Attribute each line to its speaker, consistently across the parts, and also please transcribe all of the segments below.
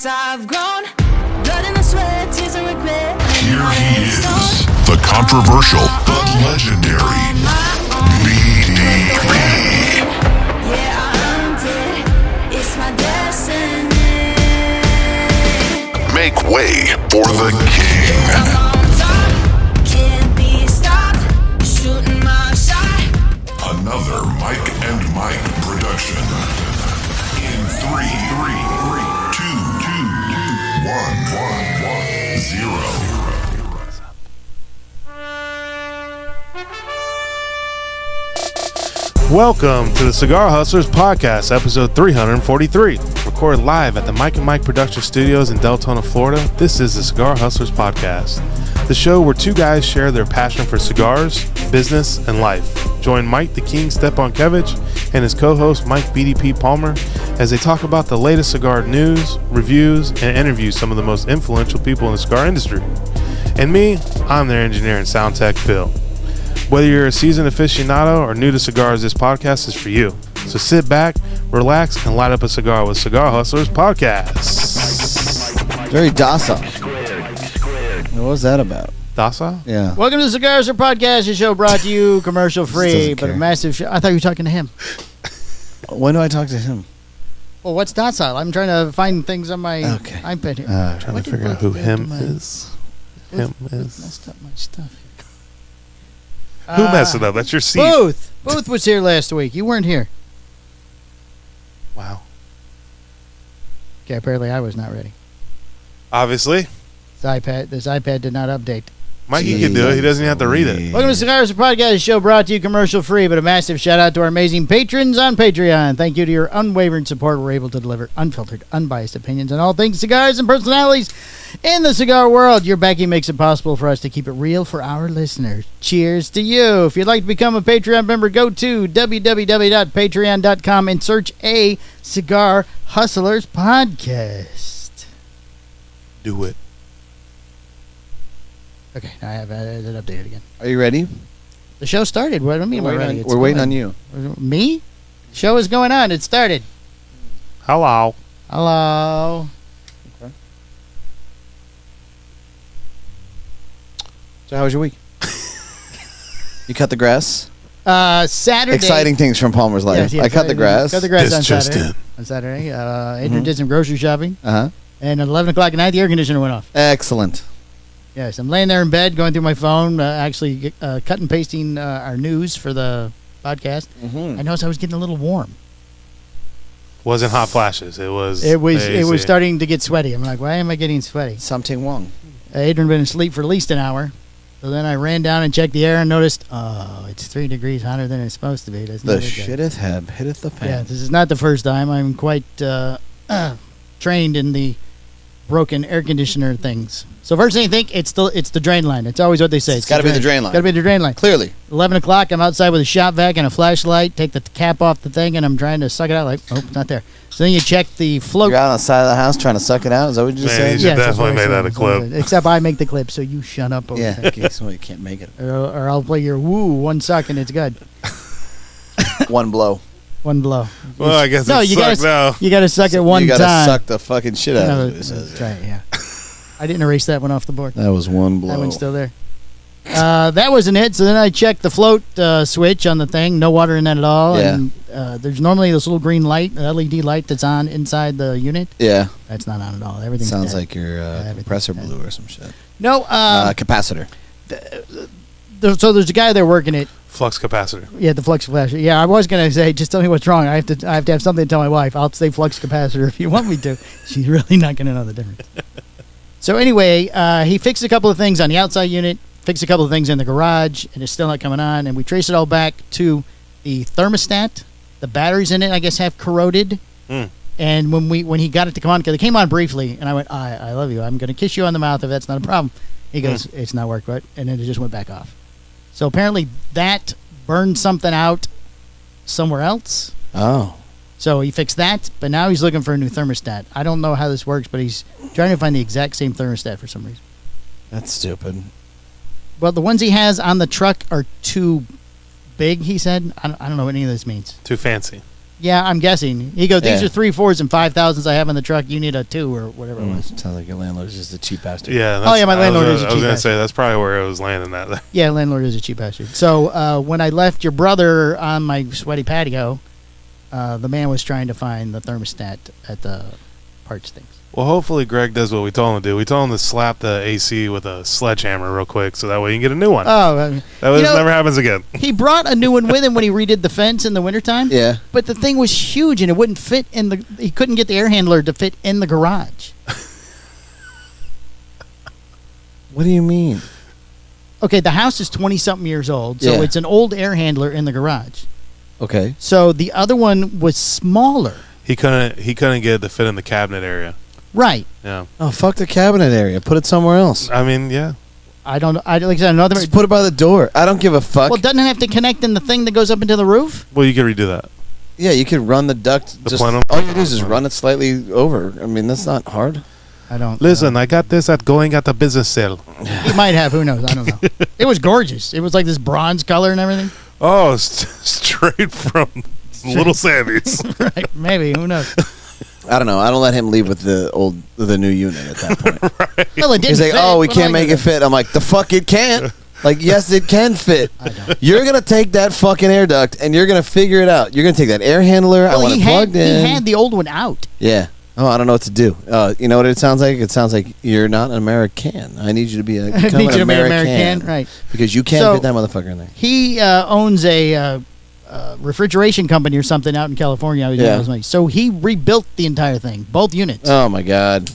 Speaker 1: as I've grown. Blood in the sweat, tears and regret.
Speaker 2: Here he is, the controversial but legendary BDB.
Speaker 1: Yeah, I'm dead. It's my destiny.
Speaker 2: Make way for the king.
Speaker 1: Can't be stopped. Shooting my shot.
Speaker 2: Another Mike and Mike production. In 3, 2, 1, 0.
Speaker 3: Welcome to the Cigar Hustlers Podcast, episode 343. Recorded live at the Mike and Mike Production Studios in Deltona, Florida. This is the Cigar Hustlers Podcast, the show where two guys share their passion for cigars, business, and life. Join Mike the King Stepankevich and his co-host Mike BDP Palmer as they talk about the latest cigar news, reviews, and interview some of the most influential people in the cigar industry. And me, I'm their engineer and sound tech, Phil. Whether you're a seasoned aficionado or new to cigars, this podcast is for you. So sit back, relax, and light up a cigar with Cigar Hustlers Podcast.
Speaker 4: Very docile. What was that about?
Speaker 3: Docile?
Speaker 4: Yeah.
Speaker 5: Welcome to the Cigar Hustlers Podcast, a show brought to you commercial free, but a
Speaker 4: care.
Speaker 5: massive show. I thought you were talking to him.
Speaker 4: When do I talk to him?
Speaker 5: Well, what's docile? I'm trying to find things on my
Speaker 4: Okay.
Speaker 5: iPad here.
Speaker 3: Trying to figure out who him is. Him is.
Speaker 5: Messed up my stuff here.
Speaker 3: Who messed it up? That's your seat.
Speaker 5: Booth was here last week. You weren't here.
Speaker 3: Wow.
Speaker 5: Okay, apparently I was not ready.
Speaker 3: Obviously.
Speaker 5: This iPad did not update.
Speaker 3: Mikey can do it. He doesn't even have to read it.
Speaker 5: Welcome to Cigar Hustlers Podcast, a show brought to you commercial free, but a massive shout out to our amazing patrons on Patreon. Thank you to your unwavering support. We're able to deliver unfiltered, unbiased opinions on all things cigars and personalities in the cigar world. Your backing makes it possible for us to keep it real for our listeners. Cheers to you. If you'd like to become a Patreon member, go to www.patreon.com and search A Cigar Hustlers Podcast.
Speaker 3: Do it.
Speaker 5: Okay, now I have it updated again.
Speaker 4: Are you ready?
Speaker 5: The show started. What do I mean we're ready?
Speaker 4: We're waiting on you.
Speaker 5: Me? Show is going on. It started.
Speaker 3: Hello.
Speaker 5: Hello.
Speaker 4: Okay. So how was your week? You cut the grass?
Speaker 5: Saturday.
Speaker 4: Exciting things from Palmer's life.
Speaker 5: Yes,
Speaker 4: I cut the grass.
Speaker 5: Cut the grass
Speaker 3: This
Speaker 5: on
Speaker 3: just
Speaker 5: Saturday.
Speaker 3: in.
Speaker 5: On Saturday. Adrian did some grocery shopping.
Speaker 4: Uh-huh.
Speaker 5: And at 11 o'clock at night, the air conditioner went off.
Speaker 4: Excellent.
Speaker 5: Yes, I'm laying there in bed, going through my phone, actually cut and pasting our news for the podcast.
Speaker 4: Mm-hmm.
Speaker 5: I noticed I was getting a little warm.
Speaker 3: Wasn't hot flashes. It was.
Speaker 5: It was
Speaker 3: AC.
Speaker 5: starting to get sweaty. I'm like, why am I getting sweaty?
Speaker 4: Something wrong.
Speaker 5: Adrian been asleep for at least an hour. So then I ran down and checked the air and noticed, it's 3 degrees hotter than it's supposed to be. That's
Speaker 4: The
Speaker 5: not good.
Speaker 4: shitteth heb hitteth the fan.
Speaker 5: Yeah, this is not the first time. I'm quite trained in the broken air conditioner things. So first thing you think, it's the drain line. It's always what they say.
Speaker 4: It's got to be the drain line.
Speaker 5: Got to be the drain line.
Speaker 4: Clearly.
Speaker 5: 11 o'clock, I'm outside with a shop vac and a flashlight, take the cap off the thing, and I'm trying to suck it out like, oh, it's not there. So then you check the float.
Speaker 4: You're out on the side of the house trying to suck it out? Is that what you just
Speaker 3: Man,
Speaker 4: said?
Speaker 3: you should
Speaker 5: that's
Speaker 3: definitely
Speaker 5: what I
Speaker 3: make that
Speaker 5: said.
Speaker 3: a clip.
Speaker 5: Except I make the clip, so you shut up over
Speaker 4: Yeah,
Speaker 5: there.
Speaker 4: okay, so you can't make it.
Speaker 5: Or I'll play your woo, one suck, and it's good.
Speaker 4: One blow.
Speaker 5: One blow.
Speaker 3: Well, I guess it's
Speaker 5: you
Speaker 3: sucked now.
Speaker 5: You got to suck it one
Speaker 4: you
Speaker 5: time.
Speaker 4: gotta suck the fucking shit out
Speaker 5: No,
Speaker 4: of it. It says.
Speaker 5: that's right, yeah. I didn't erase that one off the board.
Speaker 4: That was one blow.
Speaker 5: That one's still there. That wasn't it. So then I checked the float switch on the thing. No water in that at all.
Speaker 4: Yeah.
Speaker 5: And there's normally this little green light, LED light that's on inside the unit.
Speaker 4: Yeah.
Speaker 5: That's not on at all. Everything's
Speaker 4: Sounds
Speaker 5: dead.
Speaker 4: like your
Speaker 5: everything's
Speaker 4: compressor
Speaker 5: dead.
Speaker 4: blew or some shit.
Speaker 5: No.
Speaker 4: Capacitor.
Speaker 5: So there's a guy there working it.
Speaker 3: Flux capacitor.
Speaker 5: Yeah, the flux capacitor. Yeah, I was gonna say, just tell me what's wrong. I have to have something to tell my wife. I'll say flux capacitor if you want me to. She's really not gonna know the difference. So anyway, he fixed a couple of things on the outside unit, fixed a couple of things in the garage, and it's still not coming on. And we trace it all back to the thermostat. The batteries in it, I guess, have corroded.
Speaker 3: Mm.
Speaker 5: And when he got it to come on, because it came on briefly, and I went, I love you. I'm gonna kiss you on the mouth if that's not a problem. He goes, it's not worked right, and then it just went back off. So apparently that burned something out somewhere else.
Speaker 4: Oh.
Speaker 5: So he fixed that, but now he's looking for a new thermostat. I don't know how this works, but he's trying to find the exact same thermostat for some reason.
Speaker 4: That's stupid.
Speaker 5: Well, the ones he has on the truck are too big, he said. I don't know what any of this means.
Speaker 3: Too fancy.
Speaker 5: Yeah, I'm guessing. He goes, these
Speaker 6: Yeah.
Speaker 5: are 3 4s and 5,000s I have in the truck. You need a 2 or whatever it was.
Speaker 6: Sounds like your landlord's just a cheap bastard.
Speaker 3: Yeah.
Speaker 5: Oh, yeah, my landlord is a
Speaker 3: I was
Speaker 5: cheap
Speaker 3: going to
Speaker 5: bastard.
Speaker 3: say, that's probably where it was landing at.
Speaker 5: Yeah, landlord is a cheap bastard. So when I left your brother on my sweaty patio, the man was trying to find the thermostat at the parts things.
Speaker 3: Well, hopefully Greg does what we told him to do. We told him to slap the AC with a sledgehammer real quick so that way you can get a new one.
Speaker 5: Oh,
Speaker 3: that way this never happens again.
Speaker 5: He brought a new one with him when he redid the fence in the wintertime.
Speaker 6: Yeah.
Speaker 5: But the thing was huge and it wouldn't fit in the... He couldn't get the air handler to fit in the garage.
Speaker 6: What do you mean?
Speaker 5: Okay, the house is 20-something years old, so
Speaker 6: Yeah.
Speaker 5: it's an old air handler in the garage.
Speaker 6: Okay.
Speaker 5: So the other one was smaller.
Speaker 3: He couldn't get it to fit in the cabinet area.
Speaker 5: Right.
Speaker 3: Yeah.
Speaker 6: Oh, fuck the cabinet area. Put it somewhere else.
Speaker 3: I mean, yeah.
Speaker 5: I don't know. Like I said, another...
Speaker 6: Just put it by the door. I don't give a fuck.
Speaker 5: Well, doesn't it have to connect in the thing that goes up into the roof?
Speaker 3: Well, you could redo that.
Speaker 6: Yeah, you could run the duct.
Speaker 3: The
Speaker 6: Just,
Speaker 3: plenum?
Speaker 6: all you do is just run it slightly over. I mean, that's not hard.
Speaker 5: I don't...
Speaker 3: Listen, I got this at going at the business sale.
Speaker 5: He might have. Who knows? I don't know. It was gorgeous. It was like this bronze color and everything.
Speaker 3: Oh, straight from Little Sammy's.
Speaker 5: Right. Maybe. Who knows?
Speaker 6: I don't know. I don't let him leave with the new unit at that point.
Speaker 5: Well, it didn't
Speaker 6: He's like,
Speaker 5: fit.
Speaker 6: oh, we
Speaker 5: What
Speaker 6: can't
Speaker 5: am I
Speaker 6: make
Speaker 5: gonna
Speaker 6: it fit. I'm like, the fuck it can't. Like, yes, it can fit.
Speaker 5: I don't.
Speaker 6: You're going to take that fucking air duct and you're going to figure it out. You're going to take that air handler. I
Speaker 5: Well,
Speaker 6: want
Speaker 5: he
Speaker 6: it plugged in.
Speaker 5: He had the old one out.
Speaker 6: Yeah. Oh, I don't know what to do. You know what it sounds like? It sounds like you're not an American. I need you to be
Speaker 5: I
Speaker 6: become
Speaker 5: need
Speaker 6: an
Speaker 5: you to be
Speaker 6: American.
Speaker 5: American. Right.
Speaker 6: Because you can't
Speaker 5: So-
Speaker 6: fit that motherfucker in there.
Speaker 5: He owns a refrigeration company or something out in California.
Speaker 6: Yeah.
Speaker 5: So he rebuilt the entire thing, both units.
Speaker 6: Oh, my God.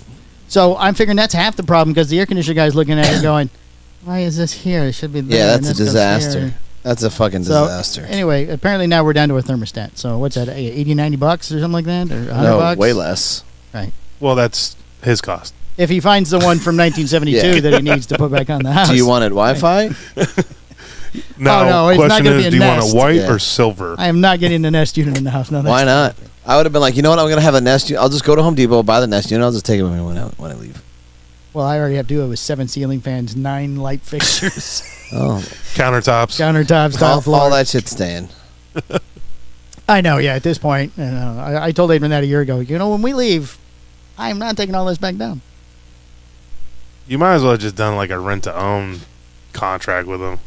Speaker 5: So I'm figuring that's half the problem because the air conditioner guy's looking at it going, why is this here? It should be there.
Speaker 6: Yeah,
Speaker 5: and
Speaker 6: that's a
Speaker 5: this goes
Speaker 6: disaster.
Speaker 5: here."
Speaker 6: That's a fucking
Speaker 5: So,
Speaker 6: disaster.
Speaker 5: Anyway, apparently now we're down to a thermostat. So what's that, 80, 90 bucks or something like that? Or 100
Speaker 6: No,
Speaker 5: bucks?
Speaker 6: way less.
Speaker 5: Right.
Speaker 3: Well, that's his cost.
Speaker 5: If he finds the one from 1972
Speaker 6: Yeah.
Speaker 5: that he needs to put back on the house.
Speaker 6: Do you want it Wi-Fi?
Speaker 3: Now,
Speaker 5: no, it's not
Speaker 3: question
Speaker 5: gonna
Speaker 3: is,
Speaker 5: be a
Speaker 3: do you want
Speaker 5: Nest.
Speaker 3: a white
Speaker 6: Yeah.
Speaker 3: or silver?
Speaker 5: I am not getting the Nest unit in the house. No,
Speaker 6: Why not? I would have been like, you know what? I'm gonna have a Nest. I'll just go to Home Depot, buy the Nest unit. I'll just take it when I leave.
Speaker 5: Well, I already have to do it with 7 ceiling fans, 9 light fixtures,
Speaker 6: Oh,
Speaker 3: Countertops.
Speaker 5: countertops, tile floor.
Speaker 6: all that shit's staying.
Speaker 5: I know, yeah, at this point. I told Adrian that a year ago. You know, when we leave, I am not taking all this back down.
Speaker 3: You might as well have just done like a rent-to-own contract with them.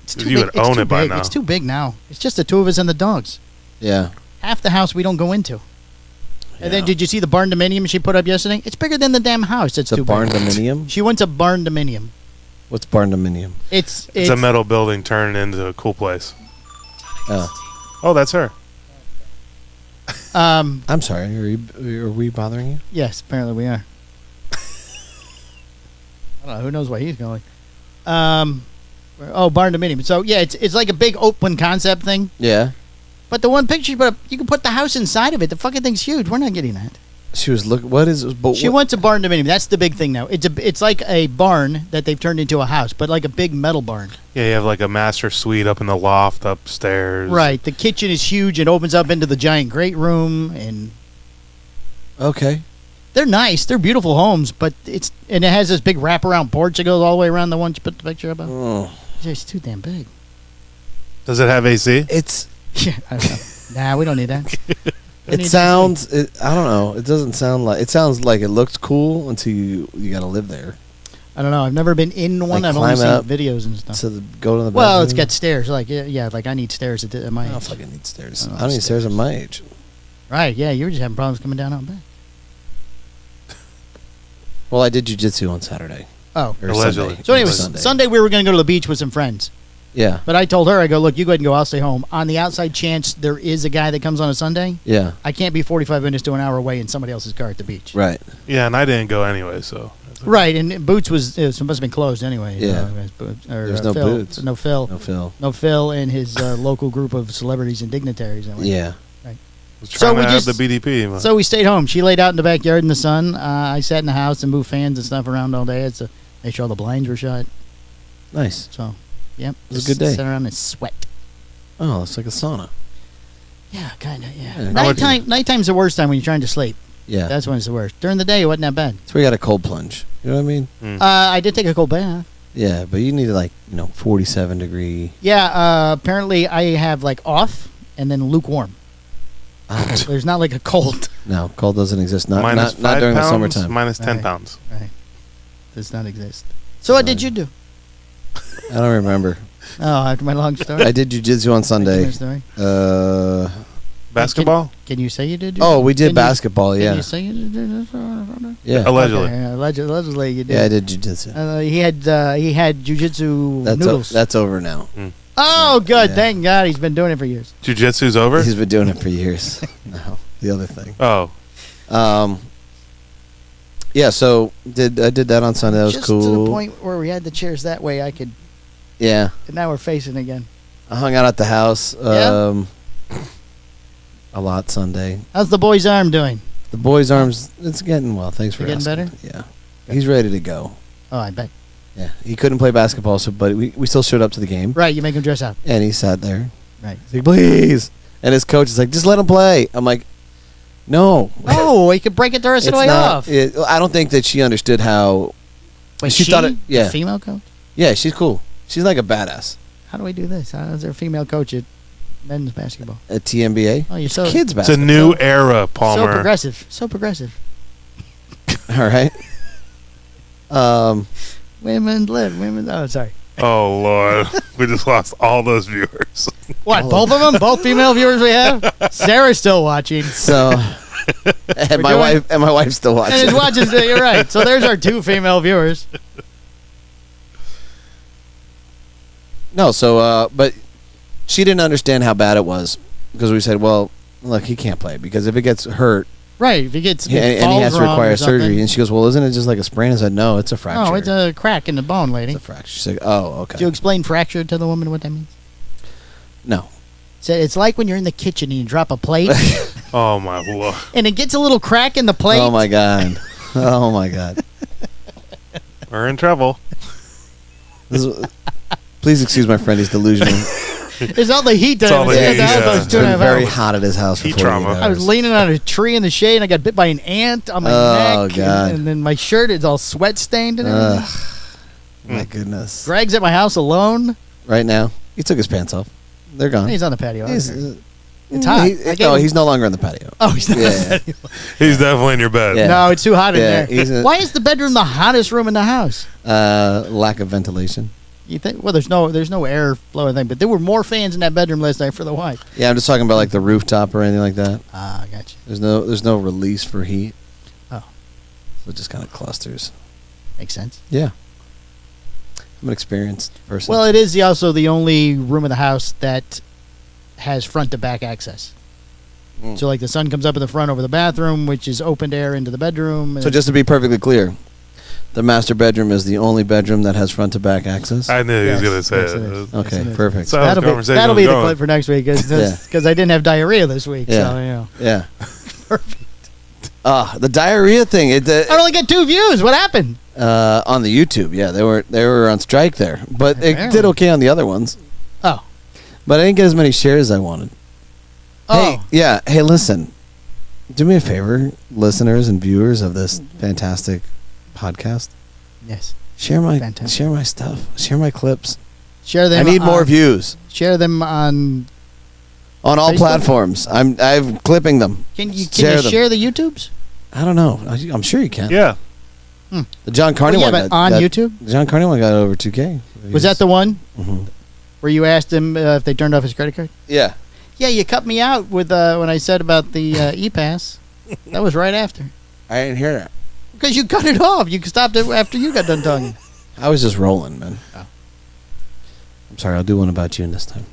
Speaker 5: It's
Speaker 3: You would own it by now.
Speaker 5: It's too big now. It's just the two of us and the dogs.
Speaker 6: Yeah.
Speaker 5: Half the house we don't go into. And then
Speaker 6: Yeah.
Speaker 5: did you see the barn dominium she put up yesterday? It's bigger than the damn house. It's
Speaker 6: The
Speaker 5: too
Speaker 6: barn
Speaker 5: big.
Speaker 6: dominium.
Speaker 5: She went to barn dominium.
Speaker 6: What's barn dominium?
Speaker 5: It's
Speaker 3: It's a metal building turned into a cool place.
Speaker 6: Oh,
Speaker 3: Oh, that's her.
Speaker 6: I'm sorry. Are we bothering you?
Speaker 5: Yes, apparently we are. I don't know. Who knows why he's going? Barn dominium. So yeah, it's like a big open concept thing.
Speaker 6: Yeah.
Speaker 5: But the one picture you put up, you can put the house inside of it. The fucking thing's huge. We're not getting that.
Speaker 6: She was look. What is? But
Speaker 5: She went to barn dominium. That's the big thing now. It's like a barn that they've turned into a house, but like a big metal barn.
Speaker 3: Yeah, you have like a master suite up in the loft upstairs.
Speaker 5: Right. The kitchen is huge. It opens up into the giant great room, and
Speaker 6: Okay.
Speaker 5: they're nice. They're beautiful homes, but it has this big wraparound porch that goes all the way around the one you put the picture up of.
Speaker 6: Oh.
Speaker 5: It's too damn big.
Speaker 3: Does it have AC?
Speaker 6: It's.
Speaker 5: Yeah, I don't know. Nah, we don't need that. We
Speaker 6: It
Speaker 5: need
Speaker 6: sounds. I don't know. It doesn't sound like. It sounds like it looks cool until you got to live there.
Speaker 5: I don't know. I've never been in one.
Speaker 6: Like
Speaker 5: I've only
Speaker 6: climb
Speaker 5: seen
Speaker 6: up
Speaker 5: videos and stuff.
Speaker 6: Go to the.
Speaker 5: Well, it's
Speaker 6: bedroom.
Speaker 5: got stairs. Like like I need stairs at my
Speaker 6: I don't
Speaker 5: age.
Speaker 6: fucking need stairs.
Speaker 5: I don't
Speaker 6: I don't need stairs at
Speaker 5: stairs.
Speaker 6: my age.
Speaker 5: Right? Yeah, you were just having problems coming down out back.
Speaker 6: Well, I did jujitsu on Saturday.
Speaker 5: Oh.
Speaker 6: Or
Speaker 3: Allegedly.
Speaker 6: Sunday.
Speaker 5: So anyways,
Speaker 6: Sunday.
Speaker 5: Sunday we were going to go to the beach with some friends.
Speaker 6: Yeah.
Speaker 5: But I told her, I go, look, you go ahead and go. I'll stay home. On the outside chance there is a guy that comes on a Sunday,
Speaker 6: Yeah.
Speaker 5: I can't be 45 minutes to an hour away in somebody else's car at the beach.
Speaker 6: Right.
Speaker 3: Yeah, and I didn't go anyway, so.
Speaker 5: Right, and Boots must have been closed anyway.
Speaker 6: Yeah.
Speaker 5: There's
Speaker 6: no Boots.
Speaker 5: No Phil.
Speaker 6: No Phil.
Speaker 5: No Phil and his local group of celebrities and dignitaries. And
Speaker 6: Yeah.
Speaker 3: Was
Speaker 5: So
Speaker 3: trying
Speaker 5: we
Speaker 3: to have
Speaker 5: just-
Speaker 3: the BDP. but-
Speaker 5: So we stayed home. She laid out in the backyard in the sun. I sat in the house and moved fans and stuff around all day. It's make sure all the blinds were shut.
Speaker 6: Nice.
Speaker 5: So, yep.
Speaker 6: It was a
Speaker 5: just
Speaker 6: good day.
Speaker 5: Sit around and sweat.
Speaker 6: Oh, it's like a sauna.
Speaker 5: Yeah, kind of. Yeah.
Speaker 6: Yeah.
Speaker 5: Nighttime's the worst time when you're trying to sleep.
Speaker 6: Yeah.
Speaker 5: That's when it's the worst. During the day, it wasn't that bad.
Speaker 6: That's where you got a cold plunge. You know what I mean?
Speaker 5: I did take a cold bath.
Speaker 6: Yeah, but you need 47 degree.
Speaker 5: Yeah. Apparently, I have like off and then lukewarm. There's not like a cold.
Speaker 6: No, cold doesn't exist. Not
Speaker 3: Minus
Speaker 6: not
Speaker 3: 5
Speaker 6: during the
Speaker 3: pounds,
Speaker 6: summertime.
Speaker 3: minus 10
Speaker 5: Right.
Speaker 3: pounds.
Speaker 5: Right. Does not exist. So what did you do?
Speaker 6: I don't remember.
Speaker 5: Oh, after my long story.
Speaker 6: I did jujitsu on Sunday.
Speaker 5: Story.
Speaker 3: Basketball?
Speaker 5: Can you say you did?
Speaker 6: Oh, we did
Speaker 5: Can
Speaker 6: basketball.
Speaker 5: Can
Speaker 6: Yeah.
Speaker 5: you say you did?
Speaker 6: Yeah.
Speaker 3: Allegedly.
Speaker 5: Okay, allegedly you did.
Speaker 6: Yeah, I did jujitsu.
Speaker 5: He had jujitsu
Speaker 6: That's
Speaker 5: noodles.
Speaker 6: that's over now.
Speaker 5: Oh, good.
Speaker 6: Yeah.
Speaker 5: Thank God he's been doing it for years.
Speaker 3: Jiu-jitsu's over?
Speaker 6: He's been doing it for years. No, the other thing.
Speaker 3: Oh.
Speaker 6: Yeah. So I did that on Sunday. That was
Speaker 5: Just
Speaker 6: cool.
Speaker 5: to the point where we had the chairs that way, I could.
Speaker 6: Yeah.
Speaker 5: And now we're facing again.
Speaker 6: I hung out at the house.
Speaker 5: Yeah?
Speaker 6: A lot Sunday.
Speaker 5: How's the boy's arm doing?
Speaker 6: The boy's arms. It's getting well. Thanks for
Speaker 5: Getting
Speaker 6: asking.
Speaker 5: better?
Speaker 6: Yeah. He's ready to go.
Speaker 5: Oh, I bet.
Speaker 6: Yeah. He couldn't play basketball, but we still showed up to the game.
Speaker 5: Right, you make him dress up.
Speaker 6: And he sat there.
Speaker 5: Right.
Speaker 6: He's like, please. And his coach is like, just let him play. I'm like, no.
Speaker 5: Oh, he could break it the rest of the way off.
Speaker 6: I don't think that she understood how.
Speaker 5: Wait,
Speaker 6: she thought it. Yeah.
Speaker 5: The female coach?
Speaker 6: Yeah, she's cool. She's like a badass.
Speaker 5: How do we do this? How is there a female coach at men's basketball?
Speaker 6: At TNBA.
Speaker 5: Oh, you're so
Speaker 6: Kids
Speaker 3: It's a
Speaker 6: basketball.
Speaker 3: new era,
Speaker 5: so
Speaker 3: Palmer.
Speaker 5: progressive. So progressive.
Speaker 6: All right.
Speaker 5: Women live. Women. Oh, sorry.
Speaker 3: Oh, Lord. We just lost all those viewers.
Speaker 5: What? Both of them? Both female viewers we have? Sarah's still watching.
Speaker 6: So, and my wife's still watching.
Speaker 5: And his watches. You're right. So there's our 2 female viewers.
Speaker 6: No, so but she didn't understand how bad it was because we said, well, look, he can't play because if it gets hurt,
Speaker 5: Right. If he gets
Speaker 6: and he
Speaker 5: falls
Speaker 6: has to
Speaker 5: wrong
Speaker 6: require
Speaker 5: or something.
Speaker 6: surgery, and she goes, well, isn't it just like a sprain? I said, no, it's a fracture.
Speaker 5: Oh, it's a crack in the bone, lady.
Speaker 6: It's a fracture. She's like, oh, okay.
Speaker 5: Did you explain fracture to the woman what that means?
Speaker 6: No.
Speaker 5: So it's like when you're in the kitchen and you drop a plate
Speaker 3: Oh, my Lord.
Speaker 5: and it gets a little crack in the plate.
Speaker 6: Oh my god. Oh my god.
Speaker 3: We're in trouble.
Speaker 6: Please excuse my friend. He's delusional.
Speaker 5: It's all the heat that
Speaker 3: It's all
Speaker 5: I was
Speaker 3: the
Speaker 5: in
Speaker 3: heat,
Speaker 5: the house.
Speaker 3: yeah.
Speaker 5: I was
Speaker 6: It's
Speaker 5: 2.5
Speaker 6: been very
Speaker 5: hours.
Speaker 6: hot at his house for
Speaker 3: Heat
Speaker 6: 48
Speaker 3: trauma.
Speaker 6: hours.
Speaker 5: I was leaning on a tree in the shade and I got bit by an ant on my
Speaker 6: Oh,
Speaker 5: neck.
Speaker 6: God.
Speaker 5: And then my shirt is all sweat stained and everything.
Speaker 6: My goodness.
Speaker 5: Greg's at my house alone.
Speaker 6: Right now, he took his pants off. They're gone.
Speaker 5: He's on the patio.
Speaker 6: He's,
Speaker 5: It's hot.
Speaker 6: he's no longer on the patio.
Speaker 5: Oh, he's not.
Speaker 6: Yeah.
Speaker 3: He's definitely in your bed.
Speaker 6: Yeah.
Speaker 5: No, it's too hot in
Speaker 6: Yeah,
Speaker 5: there. Why is the bedroom the hottest room in the house?
Speaker 6: Lack of ventilation.
Speaker 5: You think? Well, there's no air flow or anything, but there were more fans in that bedroom last night for the wife.
Speaker 6: Yeah, I'm just talking about like the rooftop or anything like that.
Speaker 5: Ah, I got you.
Speaker 6: There's no release for heat.
Speaker 5: Oh.
Speaker 6: So it just kind of clusters.
Speaker 5: Makes sense.
Speaker 6: Yeah. I'm an experienced person.
Speaker 5: Well, it is also the only room in the house that has front to back access.
Speaker 6: Mm.
Speaker 5: So, like, the sun comes up in the front over the bathroom, which is open air into the bedroom.
Speaker 6: So just to be perfectly clear, the master bedroom is the only bedroom that has front to back access.
Speaker 3: I knew he was going to say
Speaker 5: yes,
Speaker 3: it.
Speaker 5: it is.
Speaker 6: Okay,
Speaker 5: Yes, it is.
Speaker 6: perfect.
Speaker 3: So the conversation
Speaker 5: that'll
Speaker 3: was
Speaker 5: be the
Speaker 3: going.
Speaker 5: clip for next week because
Speaker 6: Yeah.
Speaker 5: I didn't have diarrhea this week.
Speaker 6: Yeah.
Speaker 5: So, you know.
Speaker 6: Yeah. The diarrhea thing.
Speaker 5: I only got 2 views. What happened?
Speaker 6: On the YouTube, yeah, they were on strike there, but it
Speaker 5: Apparently.
Speaker 6: did okay on the other ones.
Speaker 5: Oh.
Speaker 6: But I didn't get as many shares as I wanted.
Speaker 5: Oh.
Speaker 6: Hey, yeah. Hey, listen. Do me a favor, listeners and viewers of this fantastic podcast.
Speaker 5: Yes.
Speaker 6: Share my
Speaker 5: Fantastic.
Speaker 6: stuff. Share my clips.
Speaker 5: Share them.
Speaker 6: I need more views
Speaker 5: Share them on.
Speaker 6: on all
Speaker 5: Facebook?
Speaker 6: platforms. I'm clipping them.
Speaker 5: Can you
Speaker 6: Share them.
Speaker 5: share the YouTubes?
Speaker 6: I don't know. I'm sure you can.
Speaker 3: Yeah.
Speaker 6: The John Carney
Speaker 5: Well, yeah,
Speaker 6: one
Speaker 5: but on YouTube?
Speaker 6: The John Carney one got over 2K.
Speaker 5: Was that the one
Speaker 6: Mhm.
Speaker 5: where you asked him if they turned off his credit card?
Speaker 6: Yeah.
Speaker 5: Yeah, you cut me out with when I said about the e-pass. That was right after.
Speaker 6: I didn't hear that.
Speaker 5: Because you cut it off. You stopped it after you got done talking.
Speaker 6: I was just rolling, man.
Speaker 5: Oh.
Speaker 6: I'm sorry. I'll do one about you this time.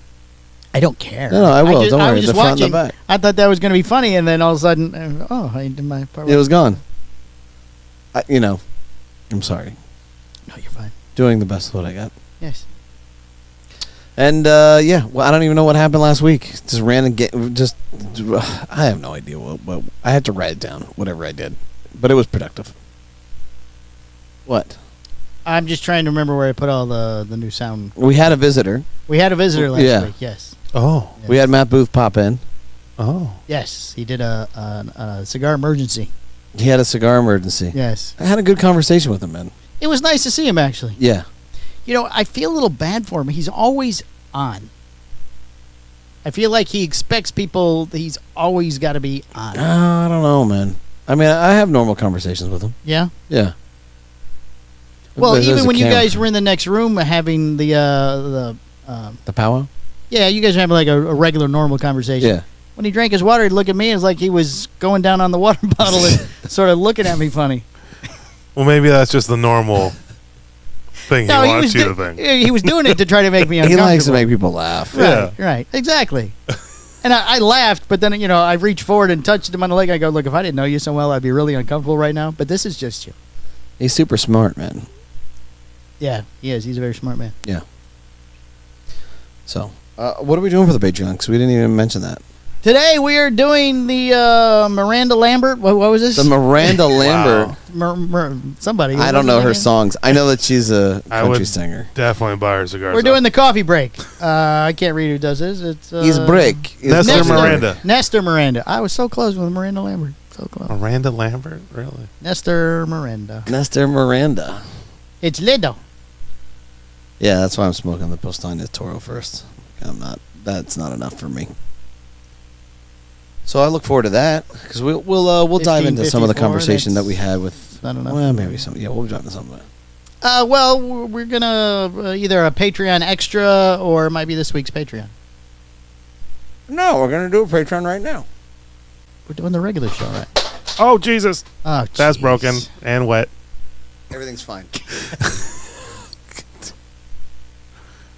Speaker 5: I don't care.
Speaker 6: No, I will.
Speaker 5: just-
Speaker 6: Don't
Speaker 5: I
Speaker 6: worry.
Speaker 5: was
Speaker 6: The
Speaker 5: just
Speaker 6: front and the
Speaker 5: watching.
Speaker 6: back.
Speaker 5: I thought that was going to be funny, and then all of a sudden, I did my part.
Speaker 6: It was gone. I'm sorry.
Speaker 5: No, you're fine.
Speaker 6: Doing the best with what I got.
Speaker 5: Yes.
Speaker 6: And yeah, well, I don't even know what happened last week. Just ran and I have no idea what I had to write it down. Whatever I did, but it was productive. What?
Speaker 5: I'm just trying to remember where I put all the new sound.
Speaker 6: We had a visitor.
Speaker 5: We had a visitor last
Speaker 6: Yeah.
Speaker 5: week. Yes.
Speaker 3: Oh.
Speaker 5: Yes.
Speaker 6: We had Matt Booth pop in.
Speaker 3: Oh.
Speaker 5: Yes, he did a cigar emergency.
Speaker 6: He had a cigar emergency.
Speaker 5: Yes.
Speaker 6: I had a good conversation with him, man.
Speaker 5: It was nice to see him, actually.
Speaker 6: Yeah.
Speaker 5: You know, I feel a little bad for him. He's always on. I feel like he expects people. He's always got to be on.
Speaker 6: I don't know, man. I mean, I have normal conversations with him.
Speaker 5: Yeah.
Speaker 6: Yeah.
Speaker 5: Well,
Speaker 6: There's
Speaker 5: even
Speaker 6: a
Speaker 5: when you
Speaker 6: camera.
Speaker 5: guys were in the next room having
Speaker 6: The powwow?
Speaker 5: yeah, you guys were having like a regular normal conversation.
Speaker 6: Yeah.
Speaker 5: When he drank his water, he'd look at me. It's like he was going down on the water bottle and sort of looking at me funny.
Speaker 3: Well, maybe that's just the normal thing he wants you to think.
Speaker 5: He was doing it to try to make me
Speaker 6: He
Speaker 5: uncomfortable.
Speaker 6: likes to make people laugh.
Speaker 3: Yeah.
Speaker 5: Right, exactly. And I laughed, but then, I reached forward and touched him on the leg. I go, look, if I didn't know you so well, I'd be really uncomfortable right now. But this is just you.
Speaker 6: He's super smart, man.
Speaker 5: Yeah, he is. He's a very smart man.
Speaker 6: Yeah. So, what are we doing for the Patreon? Because we didn't even mention that.
Speaker 5: Today we are doing the Miranda Lambert. What was this?
Speaker 6: The Miranda Lambert.
Speaker 5: Somebody.
Speaker 6: I don't know her songs. I know that she's a
Speaker 3: I
Speaker 6: country
Speaker 3: would
Speaker 6: singer.
Speaker 3: definitely buy her cigars.
Speaker 5: We're doing the coffee break. I can't read who does this. It's
Speaker 6: He's Brick.
Speaker 3: Nestor Miranda.
Speaker 5: Nestor Miranda. I was so close with Miranda Lambert. So close.
Speaker 3: Miranda Lambert? Really?
Speaker 5: Nestor Miranda.
Speaker 6: Nestor Miranda.
Speaker 5: It's Lido.
Speaker 6: Yeah, that's why I'm smoking the Postania Toro first. That's not enough for me. So I look forward to that because we'll dive into some of the
Speaker 5: 1554,
Speaker 6: conversation that we had with.
Speaker 5: Not enough.
Speaker 6: Well, maybe some. Yeah, we'll dive into some of it.
Speaker 5: Well, we're gonna either a Patreon extra or it might be this week's Patreon.
Speaker 6: No, we're gonna do a Patreon right now.
Speaker 5: We're doing the regular show, right?
Speaker 3: Oh, Jesus.
Speaker 5: Oh,
Speaker 3: That's
Speaker 5: jeez.
Speaker 3: broken and wet.
Speaker 6: Everything's fine.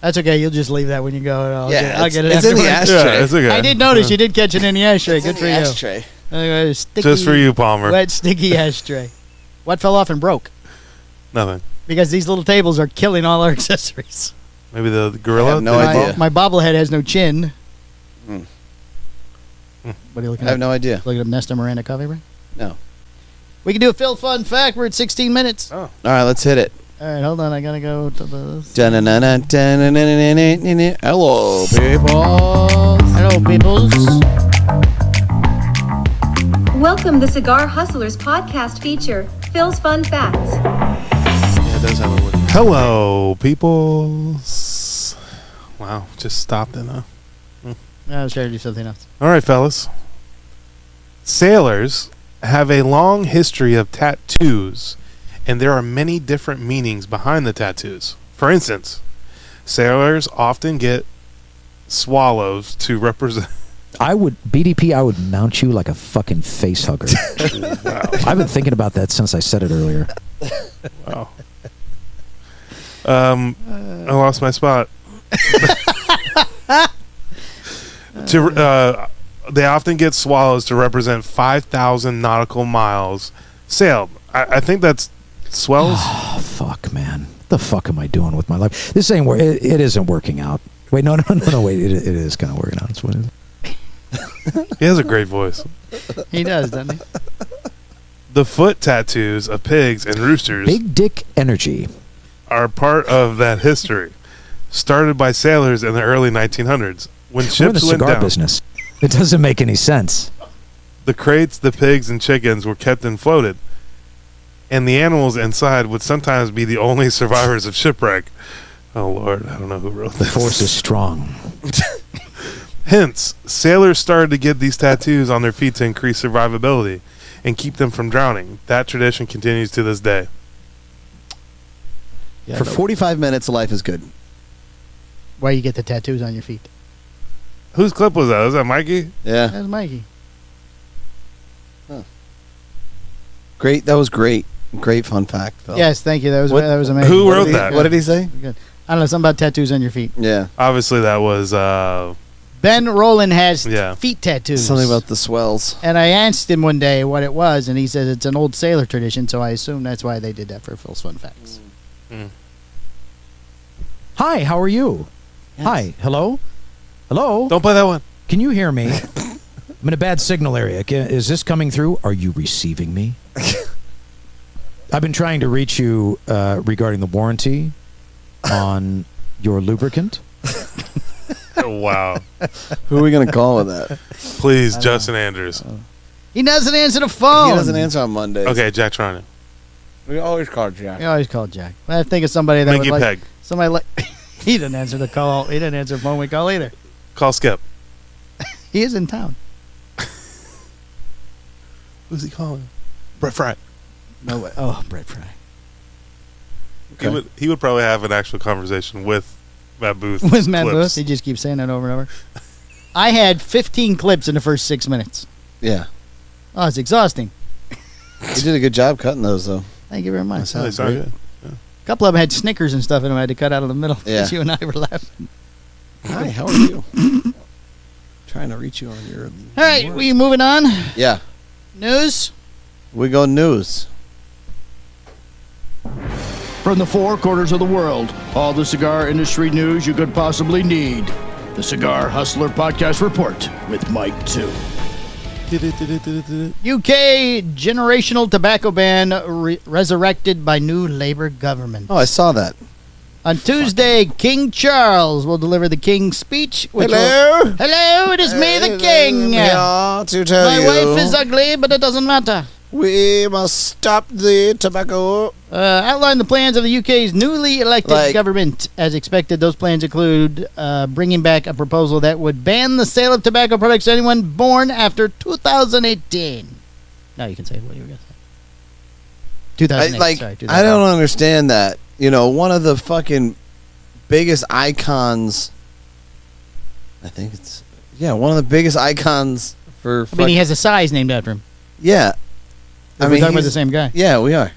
Speaker 5: That's okay. You'll just leave that when you go. I'll get it.
Speaker 6: It's in the
Speaker 5: afterwards.
Speaker 6: ashtray.
Speaker 3: Yeah, it's okay.
Speaker 5: I did notice you did catch it in the ashtray.
Speaker 6: It's
Speaker 5: Good
Speaker 6: in
Speaker 5: for
Speaker 6: the
Speaker 5: you.
Speaker 6: ashtray.
Speaker 5: Sticky,
Speaker 3: Just for you, Palmer.
Speaker 5: wet, sticky ashtray. What fell off and broke?
Speaker 3: Nothing.
Speaker 5: Because these little tables are killing all our accessories.
Speaker 3: Maybe the gorilla?
Speaker 6: I have no
Speaker 3: Did it
Speaker 6: idea.
Speaker 5: My bobblehead has no chin.
Speaker 6: Hmm.
Speaker 5: What are you looking
Speaker 6: I
Speaker 5: at?
Speaker 6: have no idea.
Speaker 5: Looking up Nestor Miranda coffee break?
Speaker 6: No.
Speaker 5: We can do a Phil fun fact. We're at 16 minutes.
Speaker 3: Oh.
Speaker 6: All right, let's hit it.
Speaker 5: All right, hold on. I gotta go to the.
Speaker 6: Hello, people.
Speaker 5: Hello, peoples.
Speaker 7: Welcome to Cigar Hustlers Podcast feature, Phil's Fun Facts.
Speaker 6: Yeah, it does have a word.
Speaker 3: Hello, peoples. Wow, just stopped in a...
Speaker 5: I was trying to do something else.
Speaker 3: All right, fellas. Sailors have a long history of tattoos, and there are many different meanings behind the tattoos. For instance, sailors often get swallows to represent...
Speaker 8: I would mount you like a fucking face hugger.
Speaker 3: Wow.
Speaker 8: I've been thinking about that since I said it earlier.
Speaker 3: Wow. I lost my spot. They often get swallows to represent 5,000 nautical miles sailed. I think that's swells.
Speaker 8: Oh, fuck, man. The fuck am I doing with my life? This ain't it isn't working out. Wait, no, wait. It is kind of working out. It's what it is.
Speaker 3: He has a great voice.
Speaker 5: He does, doesn't he?
Speaker 3: The foot tattoos of pigs and roosters
Speaker 8: Big dick energy.
Speaker 3: are part of that history, started by sailors in the early 1900s. When
Speaker 8: We're in the
Speaker 3: ships went
Speaker 8: cigar
Speaker 3: down,
Speaker 8: business. It doesn't make any sense.
Speaker 3: the crates, the pigs, and chickens were kept and floated, and the animals inside would sometimes be the only survivors of shipwreck. Oh, Lord, I don't know who wrote
Speaker 8: The
Speaker 3: this.
Speaker 8: force is strong.
Speaker 3: Hence, sailors started to get these tattoos on their feet to increase survivability and keep them from drowning. That tradition continues to this day.
Speaker 5: Yeah,
Speaker 6: For
Speaker 5: but
Speaker 6: 45 minutes, life is good.
Speaker 5: why you get the tattoos on your feet?
Speaker 3: Whose clip was that? Was that Mikey?
Speaker 6: Yeah.
Speaker 5: That's Mikey.
Speaker 6: Great. That was great. Great fun fact, Phil.
Speaker 5: Yes, thank you. That was
Speaker 6: What-
Speaker 5: amazing.
Speaker 3: Who
Speaker 6: What
Speaker 3: wrote
Speaker 6: did he-
Speaker 3: that?
Speaker 6: What did he say?
Speaker 5: Good. I don't know, something about tattoos on your feet.
Speaker 6: Yeah.
Speaker 3: Obviously, that was
Speaker 5: Ben Rowland has
Speaker 3: Yeah.
Speaker 5: feet tattoos.
Speaker 6: Something about the swells.
Speaker 5: And I asked him one day what it was, and he said it's an old sailor tradition, so I assume that's why they did that for Phil's Fun Facts.
Speaker 8: Hi, how are you?
Speaker 5: Yes.
Speaker 8: Hi, hello? Hello?
Speaker 3: Don't play that one.
Speaker 8: Can you hear me? I'm in a bad signal area. Is this coming through? Are you receiving me? I've been trying to reach you regarding the warranty on your lubricant.
Speaker 3: Wow.
Speaker 6: Who are we going to call with that?
Speaker 3: Please, Justin Andrews.
Speaker 5: He doesn't answer the phone.
Speaker 6: He doesn't answer on Mondays.
Speaker 3: Okay, Jack Tronic.
Speaker 6: We always call Jack.
Speaker 5: You always call Jack. I think of somebody that
Speaker 3: Minky
Speaker 5: would like
Speaker 3: Peg.
Speaker 5: somebody like. He didn't answer the call. He didn't answer the phone we call either.
Speaker 3: Call Skip.
Speaker 5: He is in town.
Speaker 3: Who's he calling? Brett Fry.
Speaker 5: No way. Oh, Brett Fry.
Speaker 3: He would probably have an actual conversation with Matt Booth.
Speaker 5: With Matt
Speaker 3: clips.
Speaker 5: Booth. He just keeps saying that over and over. I had 15 clips in the first 6 minutes.
Speaker 6: Yeah.
Speaker 5: Oh, it's exhausting.
Speaker 6: You did a good job cutting those, though.
Speaker 5: Thank you very much.
Speaker 3: That sounds good.
Speaker 5: A couple of them had Snickers and stuff in them I had to cut out of the middle.
Speaker 6: Yeah.
Speaker 5: You and I were laughing.
Speaker 6: Hi, how are you? Trying to reach you on your...
Speaker 5: All right, we moving on?
Speaker 6: Yeah.
Speaker 5: News?
Speaker 6: We go news.
Speaker 9: From the four corners of the world, all the cigar industry news you could possibly need. The Cigar Hustler Podcast Report with Mike 2.
Speaker 5: UK generational tobacco ban resurrected by new Labour government.
Speaker 6: Oh, I saw that.
Speaker 5: On Tuesday, King Charles will deliver the King's speech.
Speaker 6: Hello?
Speaker 5: Hello, it is me, the King.
Speaker 6: Yeah, to tell
Speaker 5: My
Speaker 6: you.
Speaker 5: wife is ugly, but it doesn't matter.
Speaker 6: We must stop the tobacco.
Speaker 5: Outline the plans of the UK's newly elected government. As expected, those plans include bringing back a proposal that would ban the sale of tobacco products to anyone born after 2018. Now you can say what you were going to say. 2008, sorry.
Speaker 6: I don't understand that. You know, one of the fucking biggest icons, I think it's, one of the biggest icons for...
Speaker 5: I mean, he has a size named after him.
Speaker 6: Yeah.
Speaker 5: We're talking about the same guy.
Speaker 6: Yeah, we are.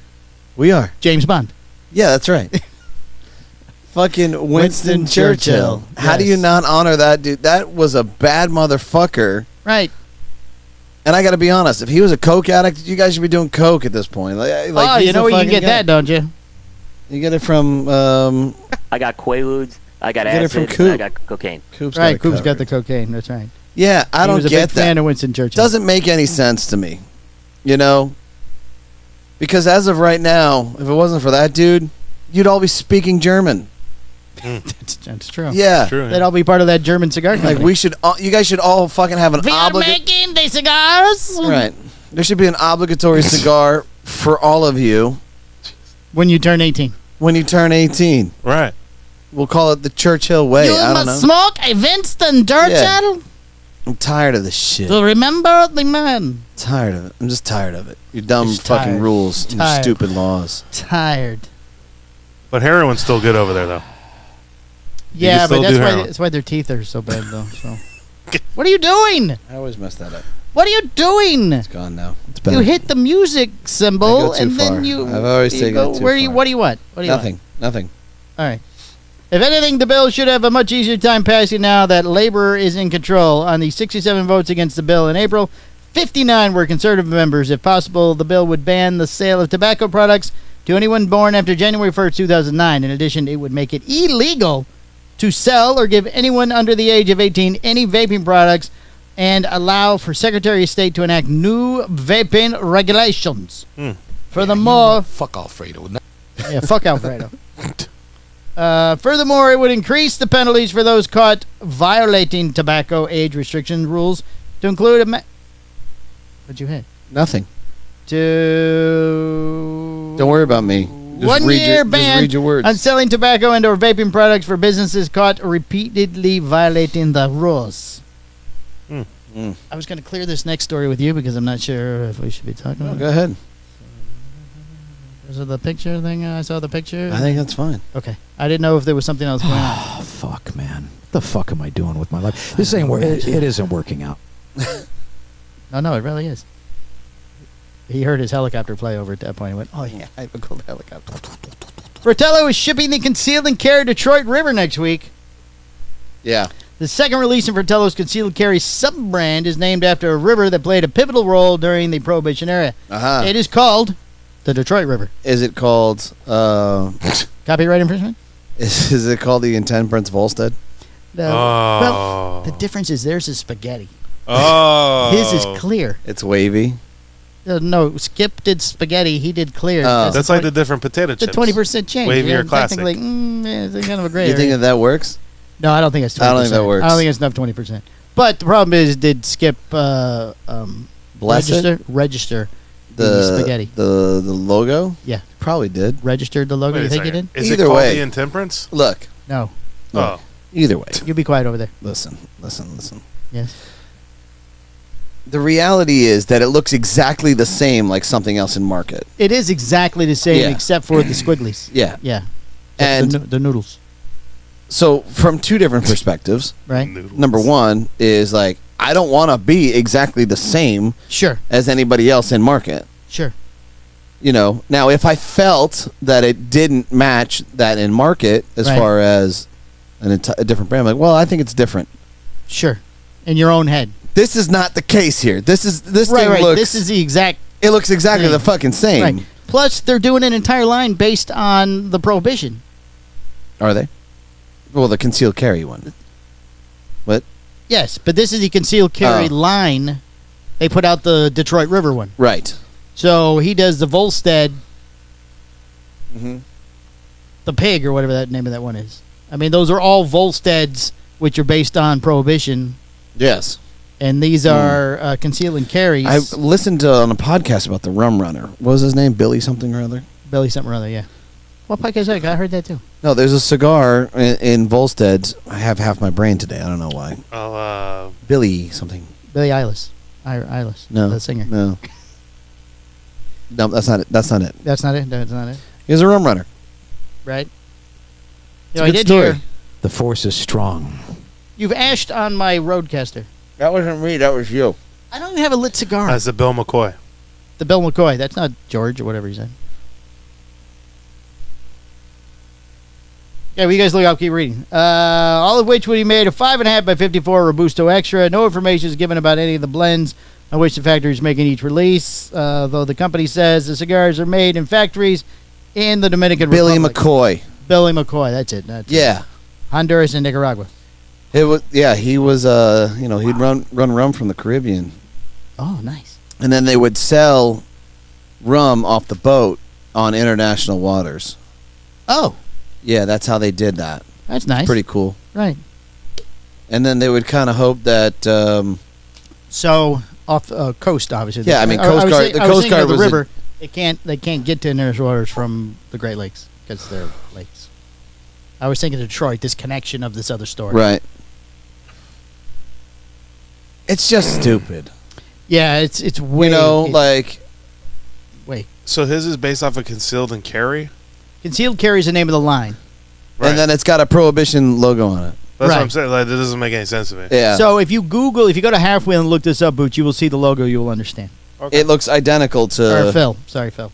Speaker 6: We are.
Speaker 5: James Bond.
Speaker 6: Yeah, that's right. Fucking Winston Churchill. How do you not honor that dude? That was a bad motherfucker.
Speaker 5: Right.
Speaker 6: And I got to be honest, if he was a coke addict, you guys should be doing coke at this point.
Speaker 5: Oh, you know where you can get that, don't you?
Speaker 6: You get it from...
Speaker 10: I got Quaaludes, I got
Speaker 6: get it
Speaker 10: acid,
Speaker 6: from Coop.
Speaker 10: I got cocaine.
Speaker 6: Coop's
Speaker 5: right, Coop's got the cocaine. That's right.
Speaker 6: Yeah, I don't
Speaker 5: get that. He was a big fan of Winston Churchill.
Speaker 6: Doesn't make any sense to me. You know? Because as of right now, if it wasn't for that dude, you'd all be speaking German.
Speaker 5: That's true.
Speaker 6: Yeah.
Speaker 3: True,
Speaker 5: They'd all be part of that German cigar company.
Speaker 6: Like, we should... you guys should all fucking have an
Speaker 5: We are making the cigars.
Speaker 6: Right. There should be an obligatory cigar for all of you.
Speaker 5: When you turn 18.
Speaker 6: When you turn 18.
Speaker 3: Right.
Speaker 6: We'll call it the Churchill way.
Speaker 5: You
Speaker 6: I don't know.
Speaker 5: must smoke a Winston Churchill.
Speaker 6: Yeah. I'm tired of this shit.
Speaker 5: To remember the man.
Speaker 6: Tired of it. I'm just tired of it. Your dumb
Speaker 5: Just
Speaker 6: fucking
Speaker 5: tired.
Speaker 6: rules and your
Speaker 5: Tired.
Speaker 6: stupid laws.
Speaker 5: Tired.
Speaker 3: But heroin's still good over there, though.
Speaker 5: Yeah, but
Speaker 3: still do heroin.
Speaker 5: that's why their teeth are so bad, though. So, what are you doing?
Speaker 6: I always mess that up.
Speaker 5: What are you doing?
Speaker 6: It's gone now. It's better.
Speaker 5: You hit the music
Speaker 6: I
Speaker 5: symbol
Speaker 6: go too
Speaker 5: and
Speaker 6: far.
Speaker 5: then you.
Speaker 6: I've always
Speaker 5: you
Speaker 6: taken
Speaker 5: go,
Speaker 6: it too
Speaker 5: where you?
Speaker 6: far.
Speaker 5: What do you want? What do you
Speaker 6: Nothing. Nothing.
Speaker 5: Want? All right. If anything, the bill should have a much easier time passing now that Labor is in control. On the 67 votes against the bill in April, 59 were Conservative members. If possible, the bill would ban the sale of tobacco products to anyone born after January 1st, 2009. In addition, it would make it illegal to sell or give anyone under the age of 18 any vaping products and allow for Secretary of State to enact new vaping regulations. Furthermore...
Speaker 11: Fuck Alfredo.
Speaker 5: Yeah, fuck Alfredo. Furthermore, it would increase the penalties for those caught violating tobacco age restriction rules to include a... What'd you hit?
Speaker 6: Nothing.
Speaker 5: To...
Speaker 6: Don't worry about me. Just
Speaker 5: 1 year
Speaker 6: just
Speaker 5: ban
Speaker 6: read your words.
Speaker 5: on selling tobacco and or vaping products for businesses caught repeatedly violating the rules. I was going to clear this next story with you because I'm not sure if we should be talking about it.
Speaker 6: Go ahead.
Speaker 5: Was it the picture thing? I saw the picture.
Speaker 6: I think that's fine.
Speaker 5: Okay. I didn't know if there was something else going on.
Speaker 8: Oh, fuck, man. What the fuck am I doing with my life? This ain't it isn't working out.
Speaker 5: No, it really is. He heard his helicopter play over at that point. He went, oh, yeah, I have a gold helicopter. Fratello is shipping the Concealed and Carry Detroit River next week.
Speaker 6: Yeah.
Speaker 5: The second release in Fratello's Concealed Carry sub-brand is named after a river that played a pivotal role during the Prohibition era.
Speaker 6: Uh-huh.
Speaker 5: It is called the Detroit River.
Speaker 6: Is it called...
Speaker 5: Copyright infringement?
Speaker 6: Is it called the Intemperance Volstead?
Speaker 5: No. Well, the difference is theirs is spaghetti.
Speaker 3: Oh.
Speaker 5: His is clear.
Speaker 6: It's wavy.
Speaker 5: No, Skip did spaghetti. He did clear.
Speaker 3: That's like the different potato chips.
Speaker 5: The 20% change.
Speaker 3: Wavy or classic.
Speaker 5: Technically, it's kind of a gray
Speaker 6: You think that works?
Speaker 5: No, I don't think it's 20%.
Speaker 6: I don't think that works.
Speaker 5: I don't think it's enough 20%. But the problem is, did Skip register the spaghetti?
Speaker 6: The logo?
Speaker 5: Yeah.
Speaker 6: Probably did.
Speaker 5: Registered the logo?
Speaker 3: Wait
Speaker 5: You
Speaker 3: a
Speaker 5: think he
Speaker 3: second.
Speaker 5: did?
Speaker 3: Is
Speaker 6: Either
Speaker 3: it called
Speaker 6: way.
Speaker 3: the Intemperance?
Speaker 6: Look.
Speaker 5: No.
Speaker 3: Oh.
Speaker 6: Either way.
Speaker 5: You be quiet over there.
Speaker 6: Listen.
Speaker 5: Yes.
Speaker 6: The reality is that it looks exactly the same like something else in market.
Speaker 5: It is exactly the same except for the squigglies.
Speaker 6: Yeah.
Speaker 5: Yeah.
Speaker 6: And
Speaker 5: the noodles.
Speaker 6: So from two different perspectives,
Speaker 5: right?
Speaker 6: Number one is like, I don't want to be exactly the same as anybody else in market.
Speaker 5: Sure.
Speaker 6: You know, now if I felt that it didn't match that in market as far as a different brand, I'm like, well, I think it's different.
Speaker 5: Sure. In your own head.
Speaker 6: This is not the case here. This thing looks.
Speaker 5: This is the exact.
Speaker 6: It looks exactly the fucking same.
Speaker 5: Right. Plus, they're doing an entire line based on the Prohibition.
Speaker 6: Are they? Well, the concealed carry one. What?
Speaker 5: Yes, but this is the concealed carry line. They put out the Detroit River one.
Speaker 6: Right.
Speaker 5: So he does the Volstead, the pig, or whatever that name of that one is. I mean, those are all Volsteads, which are based on Prohibition.
Speaker 6: Yes.
Speaker 5: And these are conceal and carries.
Speaker 6: I listened on a podcast about the Rum Runner. What was his name? Billy something or other?
Speaker 5: Billy something or other, yeah. What podcast is that? I heard that too.
Speaker 6: No, there's a cigar in Volstead's. I have half my brain today. I don't know why.
Speaker 3: Oh,
Speaker 6: Billy something.
Speaker 5: Billy Eilish. Eilish.
Speaker 6: No.
Speaker 5: The singer.
Speaker 6: No. No, that's not it. That's not it.
Speaker 5: That's not it? That's not it?
Speaker 6: He was a Rum Runner.
Speaker 5: Right.
Speaker 6: It's a good story.
Speaker 8: The force is strong.
Speaker 5: You've ashed on my Roadcaster.
Speaker 6: That wasn't me. That was you.
Speaker 5: I don't even have a lit cigar.
Speaker 3: That's the Bill McCoy.
Speaker 5: The Bill McCoy. That's not George or whatever he said. Yeah, well, you guys look up. Keep reading. All of which would be made a 5.5 by 54 Robusto Extra. No information is given about any of the blends on which the factory is making each release, though the company says the cigars are made in factories in the Dominican Republic. Billy McCoy. That's it.
Speaker 6: Yeah.
Speaker 5: Honduras and Nicaragua.
Speaker 6: It was. Yeah, he was. He'd run rum from the Caribbean.
Speaker 5: Oh, nice.
Speaker 6: And then they would sell rum off the boat on international waters.
Speaker 5: Oh.
Speaker 6: Yeah, that's how they did that.
Speaker 5: That's nice.
Speaker 6: It's pretty cool.
Speaker 5: Right.
Speaker 6: And then they would kind of hope that.
Speaker 5: So off the coast, obviously.
Speaker 6: Yeah, I mean, Coast Guard. The Coast Guard was
Speaker 5: the river. They can't get to international waters from the Great Lakes because they're lakes. I was thinking of Detroit. This connection of this other story.
Speaker 6: Right. It's just stupid.
Speaker 5: Yeah, it's way. Wait.
Speaker 3: So his is based off of concealed and carry.
Speaker 5: Concealed carry is the name of the line.
Speaker 6: Right. And then it's got a Prohibition logo on it.
Speaker 3: That's what I'm saying. Like, that doesn't make any sense to me.
Speaker 6: Yeah.
Speaker 5: So if you go to Half Wheel and look this up, Boots, you will see the logo. You will understand.
Speaker 6: Okay. It looks identical to.
Speaker 5: Or Phil. Sorry, Phil.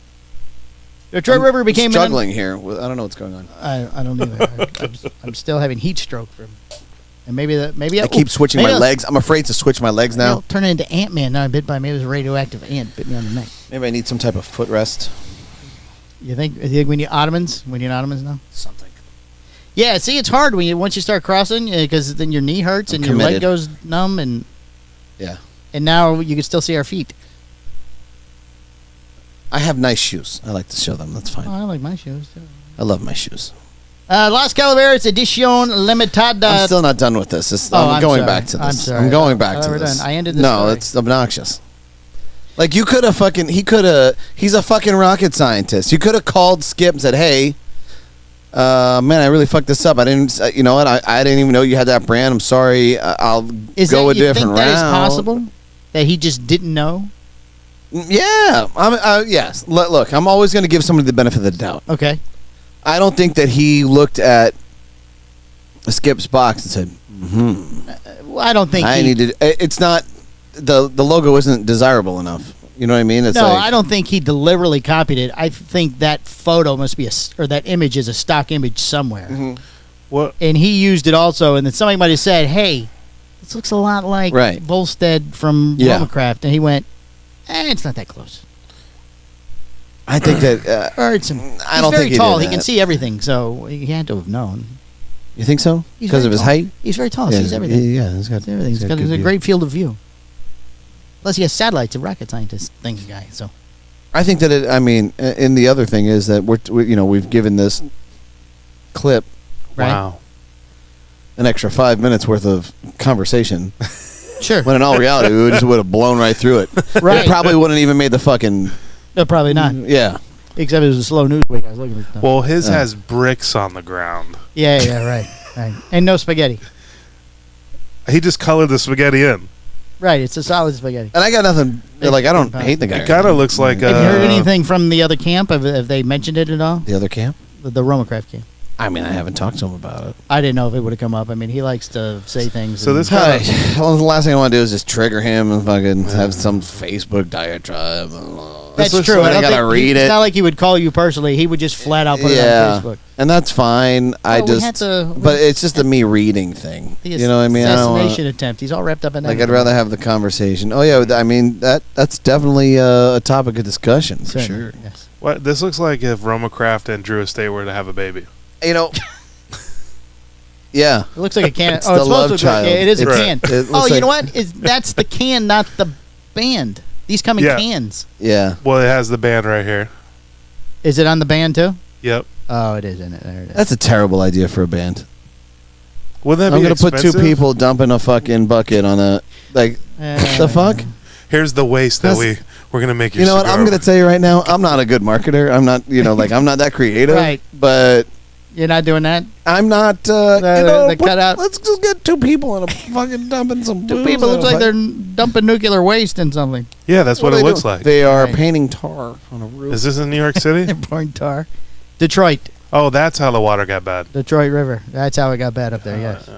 Speaker 5: Detroit River became
Speaker 6: struggling here. I don't know what's going on.
Speaker 5: I don't either. I'm still having heat stroke from. And maybe I
Speaker 6: keep switching my legs. I'm afraid to switch my legs now.
Speaker 5: I'll turn it into Ant-Man. Now I'm bit by maybe it was a radioactive ant bit me on the neck.
Speaker 6: Maybe I need some type of footrest.
Speaker 5: You think we need ottomans? We need ottomans now?
Speaker 6: Something.
Speaker 5: Yeah, see, it's hard once you start crossing because then your knee hurts and your leg goes numb and and now you can still see our feet.
Speaker 6: I have nice shoes. I like to show them. That's fine.
Speaker 5: Oh, I like my shoes too.
Speaker 6: I love my shoes.
Speaker 5: Las Calaveras Edición Limitada.
Speaker 6: I'm still not done with this. I'm going back to this.
Speaker 5: I'm sorry.
Speaker 6: I'm going back to this.
Speaker 5: I ended this.
Speaker 6: No, it's obnoxious. Like he's a fucking rocket scientist. You could have called Skip and said, "Hey, man, I really fucked this up. I didn't, you know what? I didn't even know you had that brand. I'm sorry. I'll go a different route."
Speaker 5: You think that is possible? That he just didn't know?
Speaker 6: Yeah. Yes. Look, I'm always going to give somebody the benefit of the doubt.
Speaker 5: Okay.
Speaker 6: I don't think that he looked at Skip's box and said,
Speaker 5: well, I don't think
Speaker 6: it's not the logo isn't desirable enough. You know what I mean?
Speaker 5: I don't think he deliberately copied it. I think that photo must be that image is a stock image somewhere.
Speaker 6: Mm-hmm.
Speaker 3: What?
Speaker 5: And he used it also, and then somebody might have said, "Hey, this looks a lot like Volstead from Romacraft," and he went, "It's not that close."
Speaker 6: I think that.
Speaker 5: I don't think he's very tall. He can see everything, so he had to have known.
Speaker 6: You think so? Because of his height?
Speaker 5: He's very tall. He sees everything.
Speaker 6: Yeah, he's got everything.
Speaker 5: He's got a great field of view. Plus, he has satellites, a rocket scientist thing guy. So,
Speaker 6: I think that and the other thing is that we've given this clip, an extra 5 minutes worth of conversation.
Speaker 5: Sure.
Speaker 6: When in all reality, we just would have blown right through it.
Speaker 5: Right.
Speaker 6: It probably wouldn't even made the fucking.
Speaker 5: No, probably not.
Speaker 6: Yeah.
Speaker 5: Except it was a slow news week. I was looking at.
Speaker 3: Well, his has bricks on the ground.
Speaker 5: Yeah, right. And no spaghetti.
Speaker 3: He just colored the spaghetti in.
Speaker 5: Right, it's a solid spaghetti.
Speaker 6: And I got nothing. Like, I don't hate the guy.
Speaker 3: It kind of looks like.
Speaker 5: Have you heard anything from the other camp? Have they mentioned it at all?
Speaker 6: The other camp?
Speaker 5: The Romacraft camp.
Speaker 6: I mean, I haven't talked to him about it.
Speaker 5: I didn't know if it would have come up. I mean, he likes to say things.
Speaker 3: So this
Speaker 6: Hi. Well, the last thing I want to do is just trigger him and fucking have some Facebook diatribe.
Speaker 5: That's
Speaker 6: looks
Speaker 5: true.
Speaker 6: like I gotta read
Speaker 5: It's
Speaker 6: it.
Speaker 5: not like he would call you personally. He would just flat out put it on Facebook.
Speaker 6: And that's fine.
Speaker 5: Well, we had to-
Speaker 6: but it's just the me reading thing.
Speaker 5: The
Speaker 6: You know what I mean? I don't
Speaker 5: assassination
Speaker 6: wanna-
Speaker 5: attempt. He's all wrapped up in that.
Speaker 6: Like, I'd rather have the conversation. Oh yeah, I mean that's definitely a topic of discussion for sure.
Speaker 5: Yes.
Speaker 3: What this looks like if Roma Craft and Drew Estate were to have a baby.
Speaker 6: You know. Yeah.
Speaker 5: It looks like a can.
Speaker 6: It's
Speaker 5: oh,
Speaker 6: the
Speaker 5: it's
Speaker 6: love
Speaker 5: supposed to look like
Speaker 6: child.
Speaker 5: it is a
Speaker 3: Right.
Speaker 5: can.
Speaker 6: It looks
Speaker 5: Oh, you
Speaker 6: like-
Speaker 5: know what? That's the can, not the band. These come in
Speaker 3: Yeah.
Speaker 5: cans.
Speaker 6: Yeah.
Speaker 3: Well, it has the band right here.
Speaker 5: Is it on the band too?
Speaker 3: Yep.
Speaker 5: Oh, it is in it. There it is.
Speaker 6: That's a terrible idea for a band.
Speaker 3: Wouldn't that
Speaker 6: I'm
Speaker 3: be
Speaker 6: gonna put two
Speaker 3: expensive?
Speaker 6: people dumping a fucking bucket on a the fuck.
Speaker 3: Here's the waste that we're gonna make. Your
Speaker 6: You know what?
Speaker 3: cigar
Speaker 6: I'm gonna
Speaker 3: with.
Speaker 6: tell you right now. I'm not a good marketer. I'm not. I'm not that creative.
Speaker 5: Right.
Speaker 6: But
Speaker 5: You're not doing that.
Speaker 6: I'm not.
Speaker 5: The cutout.
Speaker 6: Let's just get two people and a fucking dumping some.
Speaker 5: Two
Speaker 6: booze
Speaker 5: people
Speaker 6: on
Speaker 5: looks
Speaker 6: a
Speaker 5: like
Speaker 6: fuck-
Speaker 5: they're dumping nuclear waste in something.
Speaker 3: Yeah, that's what
Speaker 6: are
Speaker 3: it
Speaker 6: they
Speaker 3: looks
Speaker 6: doing?
Speaker 3: like.
Speaker 6: They are
Speaker 5: Right.
Speaker 6: painting tar on a roof.
Speaker 3: Is this in New York City?
Speaker 5: They're pouring tar. Detroit.
Speaker 3: Oh, that's how the water got bad.
Speaker 5: Detroit River. That's how it got bad up there. Yes.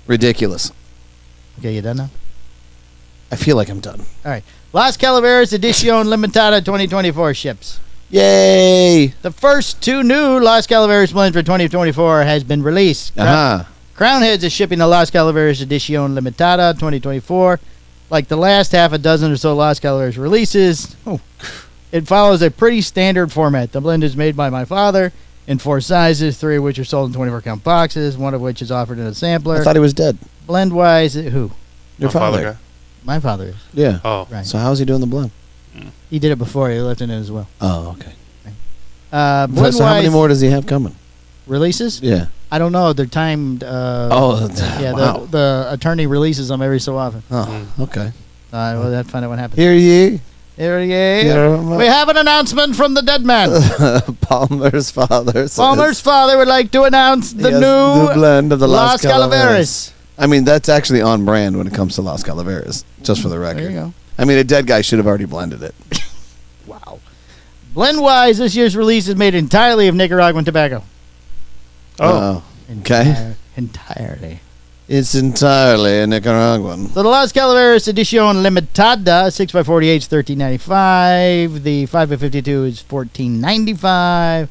Speaker 6: Ridiculous.
Speaker 5: Okay, you done now?
Speaker 6: I feel like I'm done.
Speaker 5: All right. Las Calaveras Edición Limitada 2024 ships.
Speaker 6: Yay!
Speaker 5: The first two new Las Calaveras blends for 2024 has been released. Crown Heads is shipping the Las Calaveras Edición Limitada 2024. Like the last half a dozen or so Las Calaveras releases, it follows a pretty standard format. The blend is made by my father in 4 sizes, 3 of which are sold in 24-count boxes, 1 of which is offered in a sampler.
Speaker 6: I thought he was dead.
Speaker 5: Blend-wise, who?
Speaker 6: Your father.
Speaker 5: My father is.
Speaker 6: Yeah.
Speaker 3: Oh.
Speaker 5: Right.
Speaker 6: So how's he doing the blend?
Speaker 5: He did it before. He left it in as well.
Speaker 6: Oh, okay.
Speaker 5: Blend-wise,
Speaker 6: So how many more does he have coming?
Speaker 5: releases?
Speaker 6: Yeah.
Speaker 5: I don't know. They're timed. Yeah,
Speaker 6: wow.
Speaker 5: the attorney releases them every so often.
Speaker 6: Oh, okay.
Speaker 5: We'll have to find out what happens.
Speaker 6: Hear ye?
Speaker 5: Here he is.
Speaker 6: Yeah.
Speaker 5: We have an announcement from the dead man.
Speaker 6: Palmer's father. says
Speaker 5: Palmer's father would like to announce the
Speaker 6: he has
Speaker 5: new
Speaker 6: the blend of the
Speaker 5: Las Calaveras.
Speaker 6: I mean, that's actually on brand when it comes to Las Calaveras, just for the record.
Speaker 5: There you go.
Speaker 6: I mean, a dead guy should have already blended it.
Speaker 5: Wow. Blend-wise, this year's release is made entirely of Nicaraguan tobacco.
Speaker 3: Oh.
Speaker 6: Okay.
Speaker 5: Entirely.
Speaker 6: It's entirely a Nicaraguan.
Speaker 5: So the Las Calaveras Edición Limitada 6x48 is $13.95. The 5x52 is $14.95.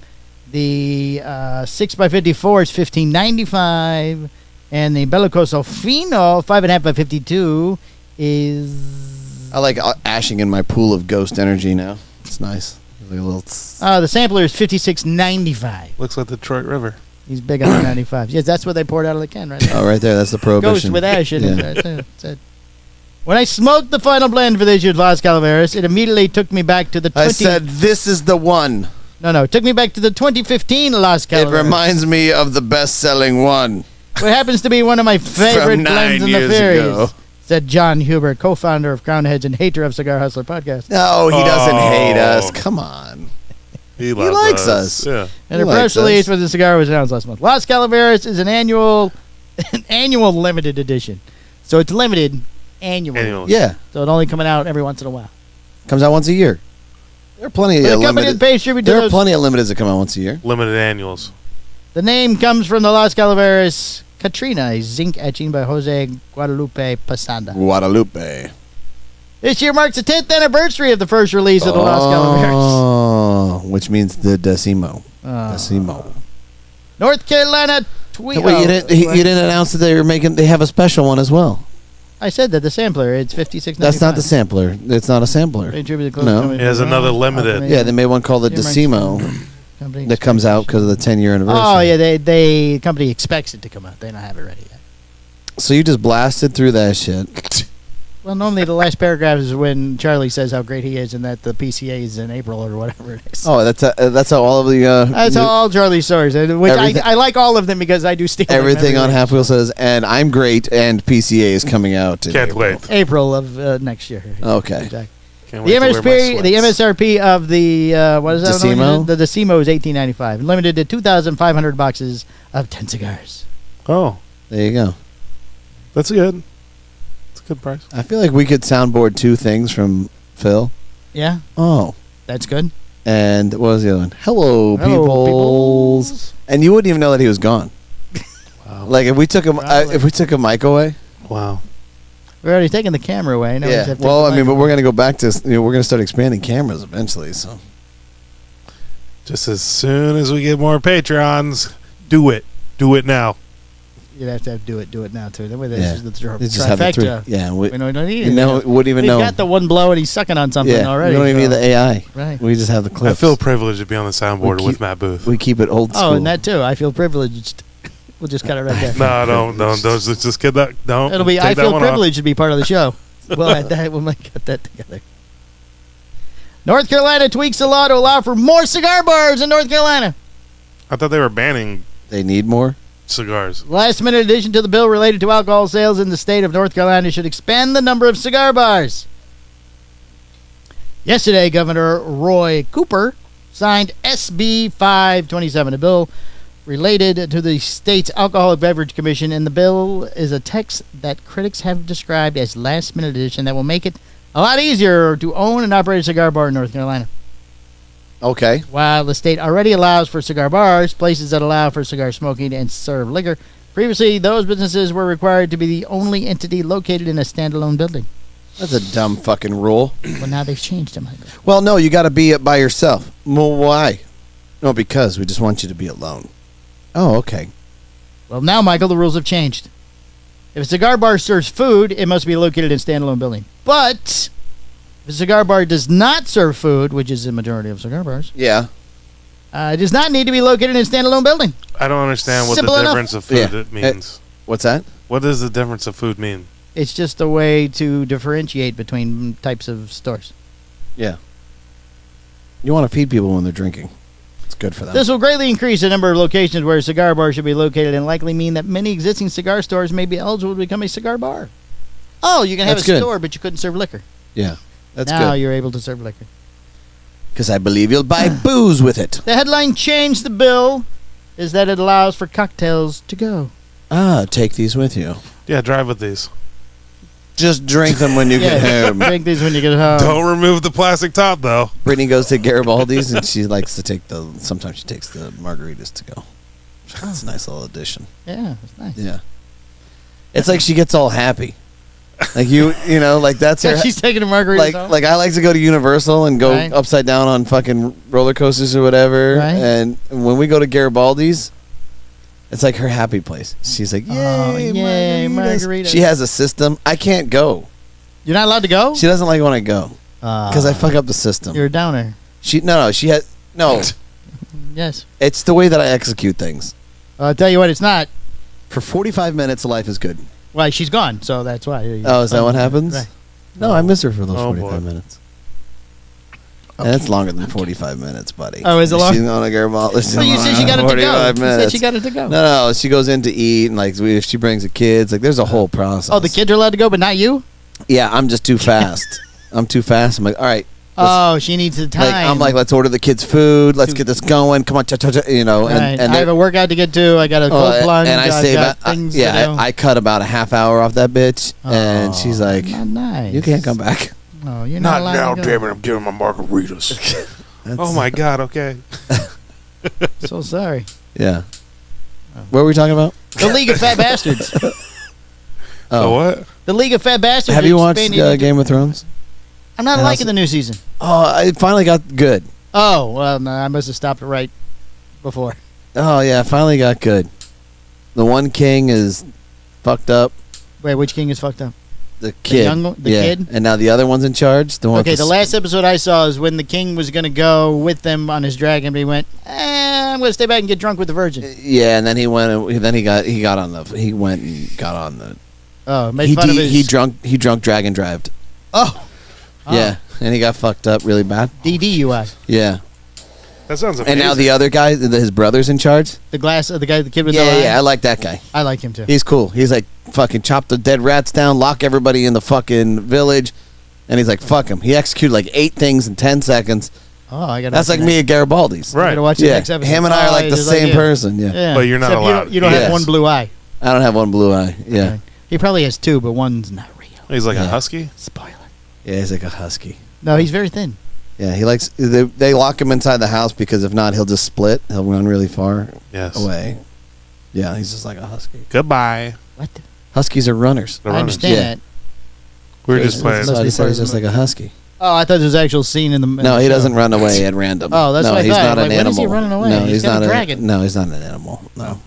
Speaker 5: The 6x54 is $15.95. And the Bellicoso Fino 5.5x52 is...
Speaker 6: I like ashing in my pool of ghost energy now. It's nice. Like a little
Speaker 5: the sampler is $56.95.
Speaker 3: Looks like the Detroit River.
Speaker 5: He's big on the 95s. Yes, that's what they poured out of the can right there.
Speaker 6: Oh, right there. That's the prohibition.
Speaker 5: Ghost with ash in it.
Speaker 6: Yeah.
Speaker 5: That's it. When I smoked the final blend for this year's Las Calaveras, it immediately took me back to the
Speaker 6: I said, this is the one.
Speaker 5: No, it took me back to the 2015 Las Calaveras.
Speaker 6: It reminds me of the best-selling one.
Speaker 5: What happens to be one of my favorite
Speaker 6: From 9
Speaker 5: blends in the
Speaker 6: years
Speaker 5: series,
Speaker 6: ago.
Speaker 5: said John Huber, co-founder of Crown Heads and hater of Cigar Hustler Podcast.
Speaker 6: No, he doesn't hate us. Come on.
Speaker 3: He
Speaker 6: likes us.
Speaker 3: Yeah.
Speaker 5: And a press release for the cigar was announced last month. Las Calaveras is an annual limited edition. So it's limited annually.
Speaker 6: Yeah.
Speaker 5: So it's only coming out every once in a while.
Speaker 6: Comes out once a year. There are plenty of
Speaker 5: The company that pays tribute to
Speaker 6: There are
Speaker 5: those-
Speaker 6: plenty of limiteds that come out once a year.
Speaker 3: Limited annuals.
Speaker 5: The name comes from the Las Calaveras Katrina, a zinc etching by Jose Guadalupe Pasanda.
Speaker 6: Guadalupe.
Speaker 5: This year marks the 10th anniversary of the first release of the Las Calaveras.
Speaker 6: Oh, which means the Decimo. Decimo.
Speaker 5: North Carolina tweet.
Speaker 6: Wait, you didn't announce that they have a special one as well.
Speaker 5: I said that the sampler, it's $56.95.
Speaker 6: That's not the sampler. It's not a sampler. No.
Speaker 3: It has another limited.
Speaker 6: Yeah, they made one called the Decimo that comes out because of the 10-year anniversary.
Speaker 5: Oh, yeah, the company expects it to come out. They don't have it ready yet.
Speaker 6: So you just blasted through that shit.
Speaker 5: Well, normally the last paragraph is when Charlie says how great he is and that the PCA is in April or whatever it is.
Speaker 6: Oh, that's how all of the...
Speaker 5: That's how all Charlie's stories, which I like all of them because I do steal them
Speaker 6: everything on
Speaker 5: every week.
Speaker 6: Half Wheel says, and I'm great, and PCA is coming out. in
Speaker 3: Can't
Speaker 6: April.
Speaker 3: wait.
Speaker 5: April of next year.
Speaker 6: Okay.
Speaker 5: Exactly.
Speaker 3: Can't
Speaker 5: The
Speaker 3: wait to wear my
Speaker 5: MSRP of the what is that?
Speaker 6: Decimo?
Speaker 5: The Decimo is $18.95, limited to 2,500 boxes of 10 cigars.
Speaker 3: Oh,
Speaker 6: There you go.
Speaker 3: that's good. a good price.
Speaker 6: I feel like we could soundboard 2 things from Phil.
Speaker 5: Yeah,
Speaker 6: Oh.
Speaker 5: that's good.
Speaker 6: And what was the other one? Hello, peoples. And you wouldn't even know that he was gone.
Speaker 3: Wow.
Speaker 6: Like if we took a mic away.
Speaker 3: Wow.
Speaker 5: We're already taking the camera away. Now we just have to
Speaker 6: Well,
Speaker 5: take
Speaker 6: I
Speaker 5: the
Speaker 6: mean, but
Speaker 5: mic
Speaker 6: we're
Speaker 5: away.
Speaker 6: gonna go back to we're gonna start expanding cameras eventually. So
Speaker 3: Just as soon as we get more Patreons, do it. Do it now.
Speaker 5: You'd have to do it now too. That way,
Speaker 6: Yeah.
Speaker 5: the
Speaker 6: Let's just have the 3.
Speaker 5: trifecta.
Speaker 6: Yeah,
Speaker 5: We don't need
Speaker 6: you know, wouldn't even
Speaker 5: We've
Speaker 6: know.
Speaker 5: got the one blow and he's sucking on something
Speaker 6: Yeah,
Speaker 5: already.
Speaker 6: we don't even need the AI.
Speaker 5: Right.
Speaker 6: We just have the clips.
Speaker 3: I feel privileged to be on the soundboard
Speaker 6: We
Speaker 3: with
Speaker 6: keep-
Speaker 3: Matt Booth.
Speaker 6: We keep it old school.
Speaker 5: Oh, and that too. I feel privileged. We'll just cut it right there.
Speaker 3: No, don't just get that. Don't.
Speaker 5: It'll be
Speaker 3: take
Speaker 5: I
Speaker 3: that
Speaker 5: feel
Speaker 3: one off.
Speaker 5: privileged to be part of the show. We'll add that. We might cut that together. North Carolina tweaks the law to allow for more cigar bars in North Carolina.
Speaker 3: I thought they were banning
Speaker 6: They need more.
Speaker 3: cigars.
Speaker 5: Last minute addition to the bill related to alcohol sales in the state of North Carolina should expand the number of cigar bars. Yesterday, Governor Roy Cooper signed SB 527, a bill related to the state's Alcoholic Beverage Commission, and the bill is a text that critics have described as last-minute addition that will make it a lot easier to own and operate a cigar bar in North Carolina.
Speaker 6: Okay.
Speaker 5: While the state already allows for cigar bars, places that allow for cigar smoking and serve liquor, previously those businesses were required to be the only entity located in a standalone building.
Speaker 6: That's a dumb fucking rule.
Speaker 5: Well, now they've changed them.
Speaker 6: Well, no, you got to be it by yourself. Well, why? No, because we just want you to be alone. Oh, okay.
Speaker 5: Well, now, Michael, the rules have changed. If a cigar bar serves food, it must be located in a standalone building. But if a cigar bar does not serve food, which is the majority of cigar bars,
Speaker 6: Yeah.
Speaker 5: it does not need to be located in a standalone building.
Speaker 3: I don't understand what
Speaker 5: Simple
Speaker 3: the
Speaker 5: enough.
Speaker 3: difference of food
Speaker 6: Yeah.
Speaker 3: it means.
Speaker 6: What's that?
Speaker 3: What does the difference of food mean?
Speaker 5: It's just a way to differentiate between types of stores.
Speaker 6: Yeah. You want to feed people when they're drinking. It's good for them.
Speaker 5: This will greatly increase the number of locations where a cigar bar should be located and likely mean that many existing cigar stores may be eligible to become a cigar bar. Oh, you can have
Speaker 6: That's
Speaker 5: a
Speaker 6: good.
Speaker 5: store, but you couldn't serve liquor.
Speaker 6: Yeah. That's
Speaker 5: now
Speaker 6: good.
Speaker 5: you're able to serve liquor.
Speaker 6: Because I believe you'll buy booze with it.
Speaker 5: The headline change the bill is that it allows for cocktails to go.
Speaker 6: Ah, take these with you.
Speaker 3: Yeah, drive with these.
Speaker 6: Just drink them when you get home.
Speaker 5: Drink these when you get home.
Speaker 3: Don't remove the plastic top, though.
Speaker 6: Brittany goes to Garibaldi's and she likes to take sometimes she takes the margaritas to go. It's a nice little addition.
Speaker 5: Yeah, it's nice.
Speaker 6: Yeah. It's like she gets all happy. Like you know, like that's her.
Speaker 5: She's taking a margarita.
Speaker 6: Like I like to go to Universal and go
Speaker 5: Right.
Speaker 6: upside down on fucking roller coasters or whatever.
Speaker 5: Right.
Speaker 6: And when we go to Garibaldi's, it's like her happy place. She's like,
Speaker 5: Oh,
Speaker 6: yay,
Speaker 5: yay,
Speaker 6: margaritas.
Speaker 5: margaritas.
Speaker 6: She has a system. I can't go.
Speaker 5: You're not allowed to go?
Speaker 6: She doesn't like when I go because I fuck up the system.
Speaker 5: You're a downer.
Speaker 6: She has no.
Speaker 5: Yes.
Speaker 6: It's the way that I execute things.
Speaker 5: I'll tell you what, it's not.
Speaker 6: For 45 minutes, life is good.
Speaker 5: Well, she's gone, so that's why.
Speaker 6: Oh, is that what happens?
Speaker 5: Right.
Speaker 6: No, I miss her for those
Speaker 3: Oh,
Speaker 6: 45
Speaker 3: boy.
Speaker 6: minutes. And it's longer than 45 minutes, buddy.
Speaker 5: Oh, is it long?
Speaker 6: She's on a Garibaldi.
Speaker 5: Well, you said she got it to go.
Speaker 6: 45
Speaker 5: You said
Speaker 6: minutes.
Speaker 5: she got it to go.
Speaker 6: No, she goes in to eat, and like if she brings the kids, like there's a whole process.
Speaker 5: Oh, the kids are allowed to go, but not you?
Speaker 6: Yeah, I'm just too fast. I'm too fast. I'm like, all right.
Speaker 5: Oh, she needs the time.
Speaker 6: Like, I'm like, let's order the kids food. Let's get this going. Come on, you know.
Speaker 5: Right.
Speaker 6: And
Speaker 5: I have a workout to get to. I got a cold plunge.
Speaker 6: and I
Speaker 5: I've
Speaker 6: save
Speaker 5: got
Speaker 6: it.
Speaker 5: things to do.
Speaker 6: I cut about a half hour off that bitch, and she's like,
Speaker 5: not nice.
Speaker 6: "You can't come back."
Speaker 5: No, you're not allowed to go.
Speaker 3: damn it! I'm giving my margaritas. Oh my God! Okay.
Speaker 5: So sorry.
Speaker 6: Yeah. What were we talking about?
Speaker 5: The League of Fat Bastards.
Speaker 3: Oh, what?
Speaker 5: The League of Fat Bastards.
Speaker 6: Have you watched
Speaker 5: expanded into-
Speaker 6: Game of Thrones?
Speaker 5: I'm not
Speaker 6: and
Speaker 5: liking
Speaker 6: also-
Speaker 5: the new season.
Speaker 6: Oh, it finally got good.
Speaker 5: Oh, well, no, I must have stopped it right before.
Speaker 6: Oh yeah, it finally got good. The one king is fucked up.
Speaker 5: Wait, which king is fucked up?
Speaker 6: The kid.
Speaker 5: the kid?
Speaker 6: And now the other one's in charge. The one
Speaker 5: Okay,
Speaker 6: with
Speaker 5: the last episode I saw is when the king was going to go with them on his dragon, but he went, I'm going to stay back and get drunk with the virgin.
Speaker 6: Yeah, and then he went. Then he got on the. He went and got on the.
Speaker 5: Oh, made fun of his...
Speaker 6: He drunk dragon drived.
Speaker 5: Oh.
Speaker 6: Yeah, and he got fucked up really bad.
Speaker 5: DDUI.
Speaker 6: Yeah.
Speaker 3: That sounds amazing.
Speaker 6: And now the other guy, his brother's in charge.
Speaker 5: The kid with the eye?
Speaker 6: Yeah, I like that guy.
Speaker 5: I like him too.
Speaker 6: He's cool. He's like, fucking chop the dead rats down, lock everybody in the fucking village, and he's like, fuck him. He executed like 8 things in 10 seconds.
Speaker 5: Oh, I got.
Speaker 6: That's like me at Garibaldi's.
Speaker 3: Right.
Speaker 5: I gotta watch the
Speaker 6: Yeah,
Speaker 5: next episode.
Speaker 6: him and I are like the
Speaker 5: just
Speaker 6: same
Speaker 5: you.
Speaker 6: person. Yeah.
Speaker 3: But you're not
Speaker 5: Except
Speaker 3: allowed.
Speaker 5: You don't
Speaker 6: Yes.
Speaker 5: have one blue eye.
Speaker 6: I don't have one blue eye. Yeah.
Speaker 5: Right. He probably has 2, but one's not real.
Speaker 3: He's like a husky?
Speaker 5: Spoiler.
Speaker 6: Yeah, he's like a husky.
Speaker 5: No, he's very thin.
Speaker 6: Yeah, he likes. They lock him inside the house because if not, he'll just split. He'll run really far away. Yeah, he's just like a husky.
Speaker 3: Goodbye.
Speaker 5: What?
Speaker 6: Huskies are runners.
Speaker 5: I understand that.
Speaker 3: We were just playing.
Speaker 6: That's why he said he's just like a husky.
Speaker 5: Oh, I thought there was an actual scene in the.
Speaker 6: No, he doesn't run away at random.
Speaker 5: Oh, that's
Speaker 6: no,
Speaker 5: what I
Speaker 6: he's
Speaker 5: thought.
Speaker 6: not an
Speaker 5: when
Speaker 6: animal.
Speaker 5: is he running away?
Speaker 6: No, he's not
Speaker 5: a dragon.
Speaker 6: No, he's not an animal. No.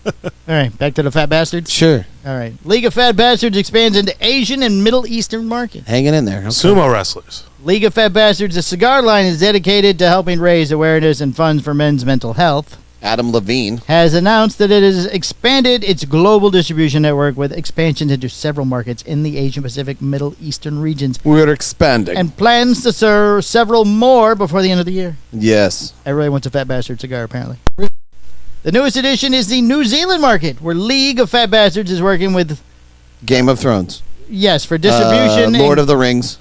Speaker 5: All right, back to the fat bastards.
Speaker 6: Sure.
Speaker 5: All right, League of Fat Bastards expands into Asian and Middle Eastern markets.
Speaker 6: Hanging in there. Okay.
Speaker 3: Sumo wrestlers.
Speaker 5: League of Fat Bastards, the cigar line, is dedicated to helping raise awareness and funds for men's mental health.
Speaker 6: Adam Levine
Speaker 5: has announced that it has expanded its global distribution network with expansion into several markets in the Asian Pacific, Middle Eastern regions.
Speaker 6: We're expanding.
Speaker 5: And plans to serve several more before the end of the year.
Speaker 6: Yes.
Speaker 5: Everybody wants a Fat Bastard cigar, apparently. The newest addition is the New Zealand market, where League of Fat Bastards is working with...
Speaker 6: Game of Thrones.
Speaker 5: Yes, for distribution.
Speaker 6: Lord of the Rings.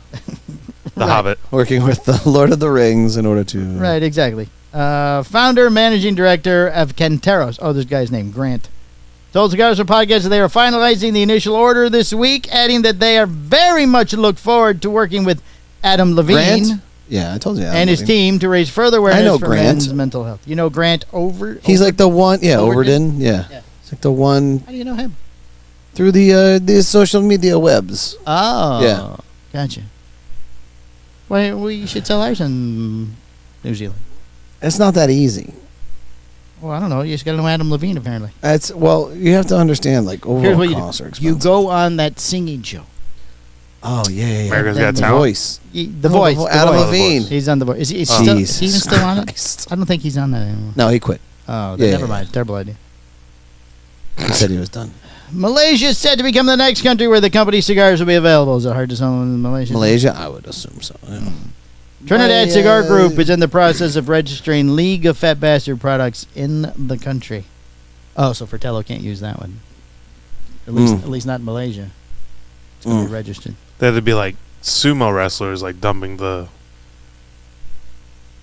Speaker 3: The Hobbit.
Speaker 6: Working with the Lord of the Rings in order to...
Speaker 5: Right, exactly. Founder, managing director of Canteros. Oh, this guy's name, Grant. Told Cigars for Podcast that they are finalizing the initial order this week, adding that they are very much look forward to working with Adam Levine.
Speaker 6: Grant? Yeah, I told you.
Speaker 5: And his
Speaker 6: Levine.
Speaker 5: team to raise further awareness for
Speaker 6: Grant.
Speaker 5: men's mental health. You know Grant
Speaker 6: He's like the one,
Speaker 5: Overton?
Speaker 6: Yeah. He's like the one
Speaker 5: How do you know him?
Speaker 6: through the social media webs.
Speaker 5: Oh.
Speaker 6: Yeah.
Speaker 5: Gotcha. Well, we should sell ours in New Zealand.
Speaker 6: It's not that easy.
Speaker 5: Well, I don't know. You just got to know Adam Levine, apparently.
Speaker 6: You have to understand, like,
Speaker 5: Here's
Speaker 6: overall
Speaker 5: what you
Speaker 6: costs
Speaker 5: do.
Speaker 6: are expensive.
Speaker 5: You go on that singing show.
Speaker 6: Oh, yeah.
Speaker 3: America's
Speaker 5: Then
Speaker 3: Got
Speaker 5: the
Speaker 3: Talent.
Speaker 6: Voice.
Speaker 5: The Voice. The
Speaker 6: Adam
Speaker 5: Voice.
Speaker 6: Levine.
Speaker 5: He's on The Voice. Is he
Speaker 6: Oh.
Speaker 5: still,
Speaker 6: Jesus
Speaker 5: even still on it?
Speaker 6: Christ.
Speaker 5: I don't think he's on that anymore.
Speaker 6: No, he quit.
Speaker 5: Oh,
Speaker 6: Yeah,
Speaker 5: never
Speaker 6: yeah.
Speaker 5: mind. Terrible idea.
Speaker 6: He said he was done.
Speaker 5: Malaysia is set to become the next country where the company's cigars will be available. Is it hard to sell in Malaysia?
Speaker 6: Malaysia? I would assume so. Yeah.
Speaker 5: Trinidad Cigar Group is in the process of registering League of Fat Bastard products in the country. Oh, so Fratello can't use that one. At least not in Malaysia. It's going to be registered.
Speaker 3: That'd be like sumo wrestlers, like dumping the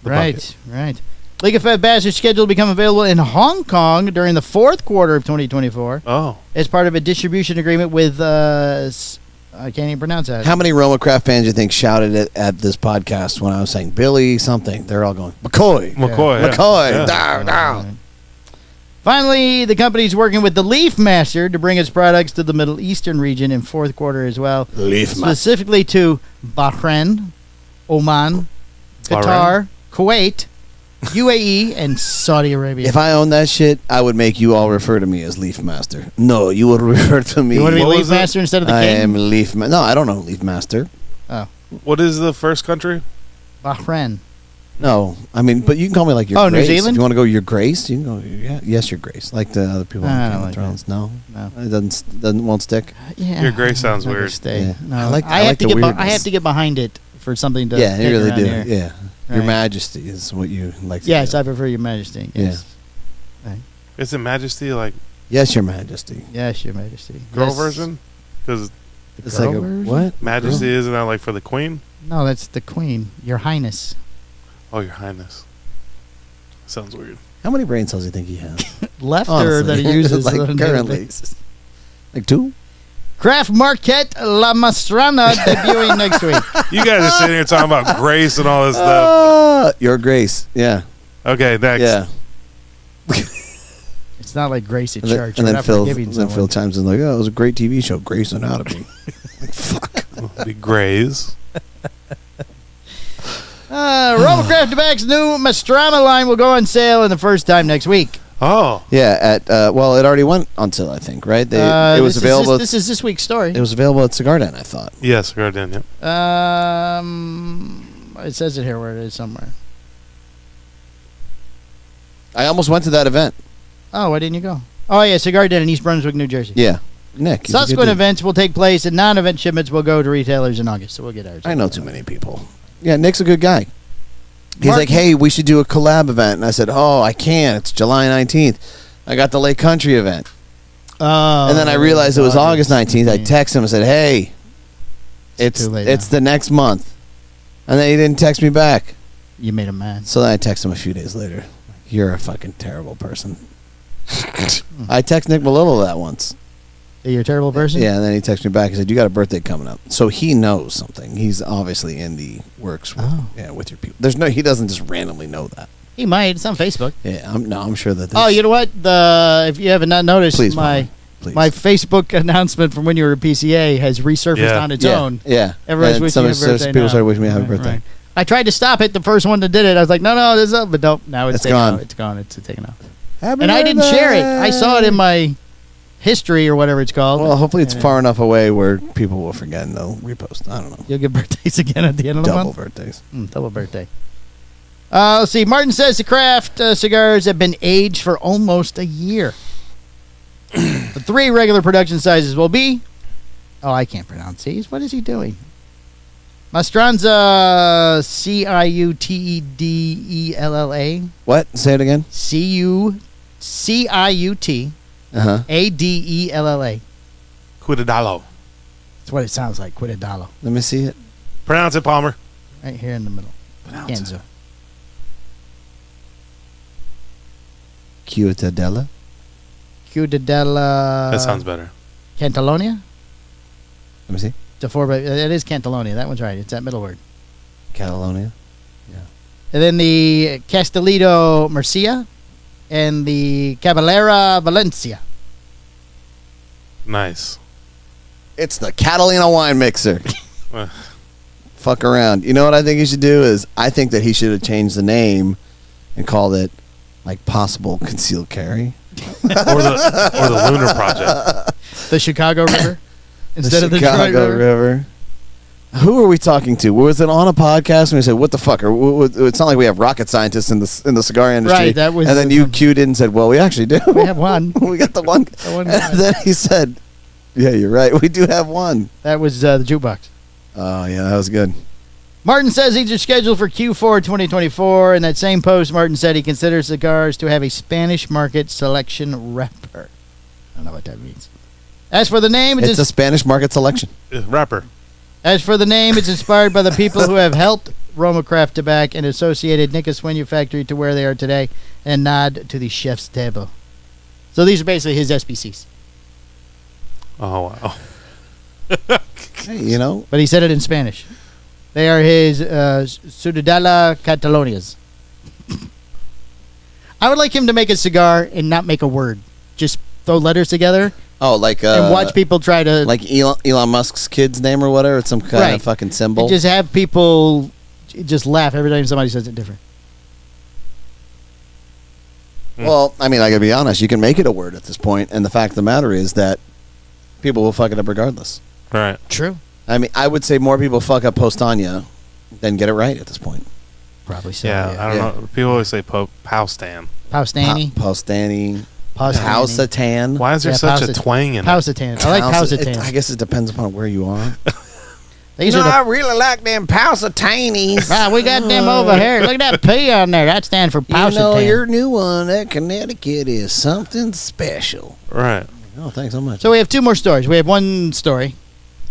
Speaker 3: bucket.
Speaker 5: Right. League of Fat Bastards scheduled to become available in Hong Kong during the fourth quarter of 2024.
Speaker 3: Oh.
Speaker 5: As part of a distribution agreement with, I can't even pronounce that.
Speaker 6: How many Roma Craft fans do you think shouted it at this podcast when I was saying Billy something? They're all going, McCoy.
Speaker 3: McCoy. Yeah.
Speaker 6: McCoy.
Speaker 3: Yeah.
Speaker 6: Down.
Speaker 5: Finally, the company's working with the Leaf Master to bring its products to the Middle Eastern region in fourth quarter as well.
Speaker 6: Leaf Master.
Speaker 5: Specifically to Bahrain, Oman, Qatar, Kuwait, UAE, and Saudi Arabia.
Speaker 6: If I owned that shit, I would make you all refer to me as Leaf Master. No, you would refer to me.
Speaker 5: You want to be
Speaker 3: What
Speaker 5: Leaf
Speaker 3: was it?
Speaker 5: Master instead of the
Speaker 6: I
Speaker 5: King?
Speaker 6: am Leaf Master. No, I don't know Leaf Master.
Speaker 5: Oh,
Speaker 3: What is the first country?
Speaker 5: Bahrain.
Speaker 6: No, I mean, but you can call me like your
Speaker 5: Oh, New
Speaker 6: Grace.
Speaker 5: Zealand?
Speaker 6: If you want to go your Grace, you can go, yeah, yes, your Grace. Like the other people
Speaker 5: I
Speaker 6: on
Speaker 5: don't
Speaker 6: Game of
Speaker 5: like
Speaker 6: Thrones. No?
Speaker 5: No.
Speaker 6: It won't stick?
Speaker 5: Yeah.
Speaker 3: Your Grace sounds
Speaker 5: I'll
Speaker 3: weird.
Speaker 5: Stay.
Speaker 6: Yeah.
Speaker 5: No,
Speaker 6: I like
Speaker 5: I have
Speaker 6: the
Speaker 5: to get. I
Speaker 6: weirdness.
Speaker 5: have to get behind it for something to.
Speaker 6: Yeah, you
Speaker 5: take
Speaker 6: really
Speaker 5: around
Speaker 6: do.
Speaker 5: here.
Speaker 6: Yeah. Your
Speaker 5: Right.
Speaker 6: Majesty is what you like to
Speaker 5: Yes,
Speaker 6: do.
Speaker 5: I prefer Your Majesty. Yes.
Speaker 3: Is it Majesty like
Speaker 6: Yes, Your Majesty.
Speaker 5: Yes, Your Majesty.
Speaker 3: girl
Speaker 5: Yes.
Speaker 3: version? Because
Speaker 6: It's
Speaker 5: girl
Speaker 6: like a,
Speaker 5: version?
Speaker 6: what?
Speaker 3: Majesty isn't that like for the Queen?
Speaker 5: No, that's the Queen. Your Highness.
Speaker 3: Oh, Your Highness. Sounds weird.
Speaker 6: How many brain cells do you think he has?
Speaker 5: Left or
Speaker 6: Honestly.
Speaker 5: that he uses
Speaker 6: Like
Speaker 5: on a daily
Speaker 6: currently.
Speaker 5: basis.
Speaker 6: Like 2?
Speaker 5: Craft Marquette La Mastrana debuting next week.
Speaker 3: You guys are sitting here talking about Grace and all this stuff.
Speaker 6: Your Grace. Yeah.
Speaker 3: Okay, next.
Speaker 6: Yeah.
Speaker 5: It's not like Grace at
Speaker 6: And then,
Speaker 5: church.
Speaker 6: and
Speaker 5: We're
Speaker 6: then
Speaker 5: not
Speaker 6: Phil,
Speaker 5: forgiving
Speaker 6: then Phil
Speaker 5: someone.
Speaker 6: chimes in like, "Oh, it was a great TV show, Grace Anatomy." Like, fuck.
Speaker 3: Be Grays.
Speaker 5: Robocraft Tobacco's new Mastrana line will go on sale in the first time next week.
Speaker 3: Oh.
Speaker 6: Yeah. At well, it already went until I think right. It was available.
Speaker 5: This is this week's story.
Speaker 6: It was available at Cigar Den, I thought.
Speaker 3: Yes, Garden, yep.
Speaker 5: It says it here where it is somewhere.
Speaker 6: I almost went to that event.
Speaker 5: Oh, why didn't you go? Oh, yeah, Cigar Den in East Brunswick, New Jersey.
Speaker 6: Yeah. Nick. he's a good
Speaker 5: Subsequent
Speaker 6: dude.
Speaker 5: events will take place, and non-event shipments will go to retailers in August. So we'll get ours.
Speaker 6: I know too many people. Yeah, Nick's a good guy. He's
Speaker 5: Mark-
Speaker 6: like, hey, we should do a collab event. And I said, oh, I can't. It's July 19th. I got the Lake Country event.
Speaker 5: Oh,
Speaker 6: And then I realized it was August 19th. I texted him and said, hey, it's
Speaker 5: too late
Speaker 6: the next month. And then he didn't text me back.
Speaker 5: You made him mad.
Speaker 6: So then I texted him a few days later. You're a fucking terrible person. I texted Nick Malillo that once.
Speaker 5: That you're a terrible person?
Speaker 6: Yeah, and then he texted me back and said, you got a birthday coming up. So he knows something. He's obviously in the works with, with your people. He doesn't just randomly know that.
Speaker 5: He might. It's on Facebook.
Speaker 6: Yeah, I'm sure that
Speaker 5: Oh, you know what? If you haven't not noticed, my Facebook announcement from when you were a PCA has resurfaced on its own.
Speaker 6: Yeah.
Speaker 5: Everybody's wishing you a birthday
Speaker 6: people started wishing me a happy birthday.
Speaker 5: Right. I tried to stop it. The first one that did it, I was like, no, this is up. But nope, now it's
Speaker 6: gone.
Speaker 5: It's gone. It's taken off. And I didn't share it. I saw it in my history or whatever it's called.
Speaker 6: Well, hopefully it's far enough away where people will forget and they'll repost. I don't know.
Speaker 5: You'll get birthdays again at the end of the month?
Speaker 6: Double birthdays.
Speaker 5: Double birthday. Let's see. Martin says the craft cigars have been aged for almost a year. The 3 regular production sizes will be... Oh, I can't pronounce these. What is he doing? Mastranza Ciudella.
Speaker 6: What? Say it again.
Speaker 5: Ciudella. Adella.
Speaker 3: Cuidado.
Speaker 5: That's what it sounds like. Cuidado.
Speaker 6: Let me see it.
Speaker 3: Pronounce it, Palmer.
Speaker 5: Right here in the middle. Kenzo.
Speaker 6: Cuidadella.
Speaker 3: That sounds better.
Speaker 5: Cantalonia?
Speaker 6: Let me see.
Speaker 5: It is Cantalonia. That one's right. It's that middle word.
Speaker 6: Catalonia. Yeah.
Speaker 5: And then the Castelito Murcia and the Caballera Valencia.
Speaker 3: Nice.
Speaker 6: It's the Catalina wine mixer. Fuck around. You know what I think he should do is I think that he should have changed the name and called it like Possible Concealed Carry.
Speaker 3: or the Lunar Project.
Speaker 5: The Chicago River instead of the
Speaker 6: Chicago River. Who are we talking to? Was it on a podcast when we said, "What the fuck?" It's not like we have rocket scientists in the cigar industry.
Speaker 5: Right. That was.
Speaker 6: And then you cued in and said, "Well, we actually do.
Speaker 5: We have one.
Speaker 6: We got the one." And then he said, "Yeah, you're right. We do have one."
Speaker 5: That was the jukebox.
Speaker 6: Oh yeah, that was good.
Speaker 5: Martin says these are scheduled for Q4 2024. In that same post, Martin said he considers cigars to have a Spanish market selection wrapper. I don't know what that means. As for the name,
Speaker 6: it's a Spanish market selection
Speaker 3: wrapper.
Speaker 5: As for the name, it's inspired by the people who have helped Roma Craft Tobacco and associated Nicka Sueño Factory to where they are today, and nod to the chef's table. So these are basically his SPCs.
Speaker 3: Oh wow!
Speaker 6: Hey, you know,
Speaker 5: but he said it in Spanish. They are his Ciudadela Catalonias. I would like him to make a cigar and not make a word. Just throw letters together.
Speaker 6: Oh, like
Speaker 5: and watch people try to
Speaker 6: like Elon Musk's kid's name or whatever. It's some kind of fucking symbol.
Speaker 5: And just have people just laugh every time somebody says it different.
Speaker 6: Well, I mean, I gotta be honest. You can make it a word at this point, and the fact of the matter is that people will fuck it up regardless.
Speaker 3: Right.
Speaker 5: True.
Speaker 6: I mean, I would say more people fuck up Postania than get it right at this point.
Speaker 5: Probably so.
Speaker 3: Yeah, I don't know. People always say Paustan.
Speaker 5: Paustani.
Speaker 6: Paustani. Pausatan.
Speaker 3: Why is there such a twang in it?
Speaker 5: Pausatan. I like Pausatan.
Speaker 6: I guess it depends upon where you are.
Speaker 5: I
Speaker 6: really like them Pausatanis.
Speaker 5: Right, we got them over here. Look at that P on there. That stands for Pausatan.
Speaker 6: You know, your new one at Connecticut is something special.
Speaker 3: Right.
Speaker 6: Oh, thanks so much.
Speaker 5: So we have 2 more stories. We have one story.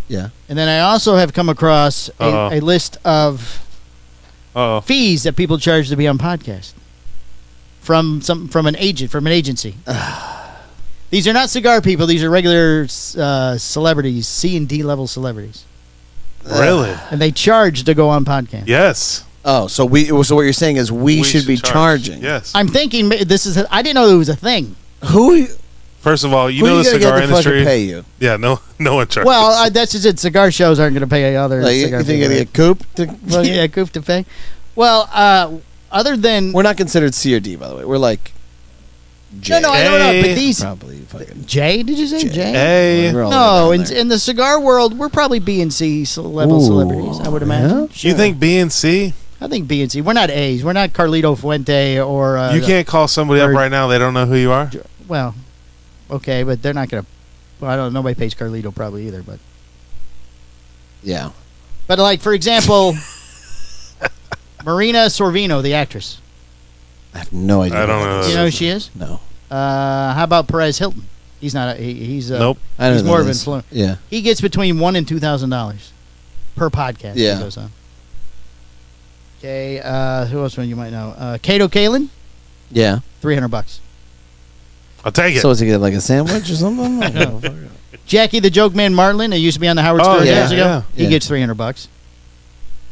Speaker 6: Yeah.
Speaker 5: And then I also have come across a list of fees that people charge to be on podcast from an agency. These are not cigar people. These are regular celebrities, C and D level celebrities.
Speaker 3: Really?
Speaker 5: And they charge to go on podcast.
Speaker 3: Yes.
Speaker 6: Oh, so what you're saying is we should be charging.
Speaker 3: Yes.
Speaker 5: I'm thinking this is. I didn't know it was a thing.
Speaker 3: First of all, you know the cigar industry.
Speaker 6: Pay you?
Speaker 3: Yeah, no one charges.
Speaker 5: Well, that's just it. Cigar shows aren't going to pay other.
Speaker 6: You think you're going to get Coop?
Speaker 5: Well, yeah, Coop to pay. Well, other than
Speaker 6: we're not considered C or D, by the way. We're like J.
Speaker 5: No, I don't know. But these
Speaker 6: probably fucking
Speaker 5: J. Did you say J?
Speaker 3: A.
Speaker 5: No, in the cigar world, we're probably B and C level celebrities. I would imagine.
Speaker 6: Yeah?
Speaker 3: Sure. You think B and C?
Speaker 5: I think B and C. We're not A's. We're not Carlito Fuente or.
Speaker 3: You can't call somebody up right now. They don't know who you are.
Speaker 5: Well, okay, but they're not going to. Well, I don't know. Nobody pays Carlito probably either, but.
Speaker 6: Yeah.
Speaker 5: But like for example, Marina Sorvino, the actress.
Speaker 6: I have no idea.
Speaker 3: I don't know.
Speaker 5: Do you know who she is?
Speaker 6: No.
Speaker 5: How about Perez Hilton? He's not. He's
Speaker 3: nope.
Speaker 5: He's more of an influencer.
Speaker 6: Yeah.
Speaker 5: He gets between $1,000 and $2,000 per podcast.
Speaker 6: Yeah.
Speaker 5: He goes on. Okay. Who else? You might know. Cato Kalin.
Speaker 6: Yeah.
Speaker 5: $300.
Speaker 3: I'll take it.
Speaker 6: So is he get like a sandwich or something? Oh, fuck it.
Speaker 5: Jackie the Joke Man Marlin, that used to be on the Howard Stern years ago.
Speaker 3: yeah.
Speaker 5: He gets $300.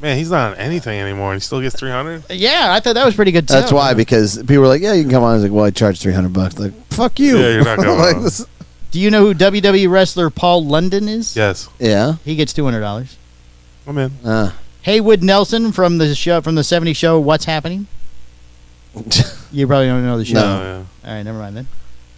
Speaker 3: Man, he's not on anything anymore, and he still gets $300.
Speaker 5: Yeah, I thought that was pretty good.
Speaker 6: That's
Speaker 5: sale.
Speaker 6: why, because people were like, "Yeah, you can come on." I was like, "Well, I charge $300." Like, fuck you.
Speaker 3: Yeah, you're not going
Speaker 6: like,
Speaker 3: on.
Speaker 6: this-
Speaker 5: Do you know who WWE wrestler Paul London is?
Speaker 3: Yes.
Speaker 6: Yeah.
Speaker 5: He gets $200.
Speaker 3: I'm in.
Speaker 5: Haywood Nelson from the 70s show What's Happening? You probably don't know the show.
Speaker 6: No.
Speaker 3: Yeah.
Speaker 5: All right, never mind then.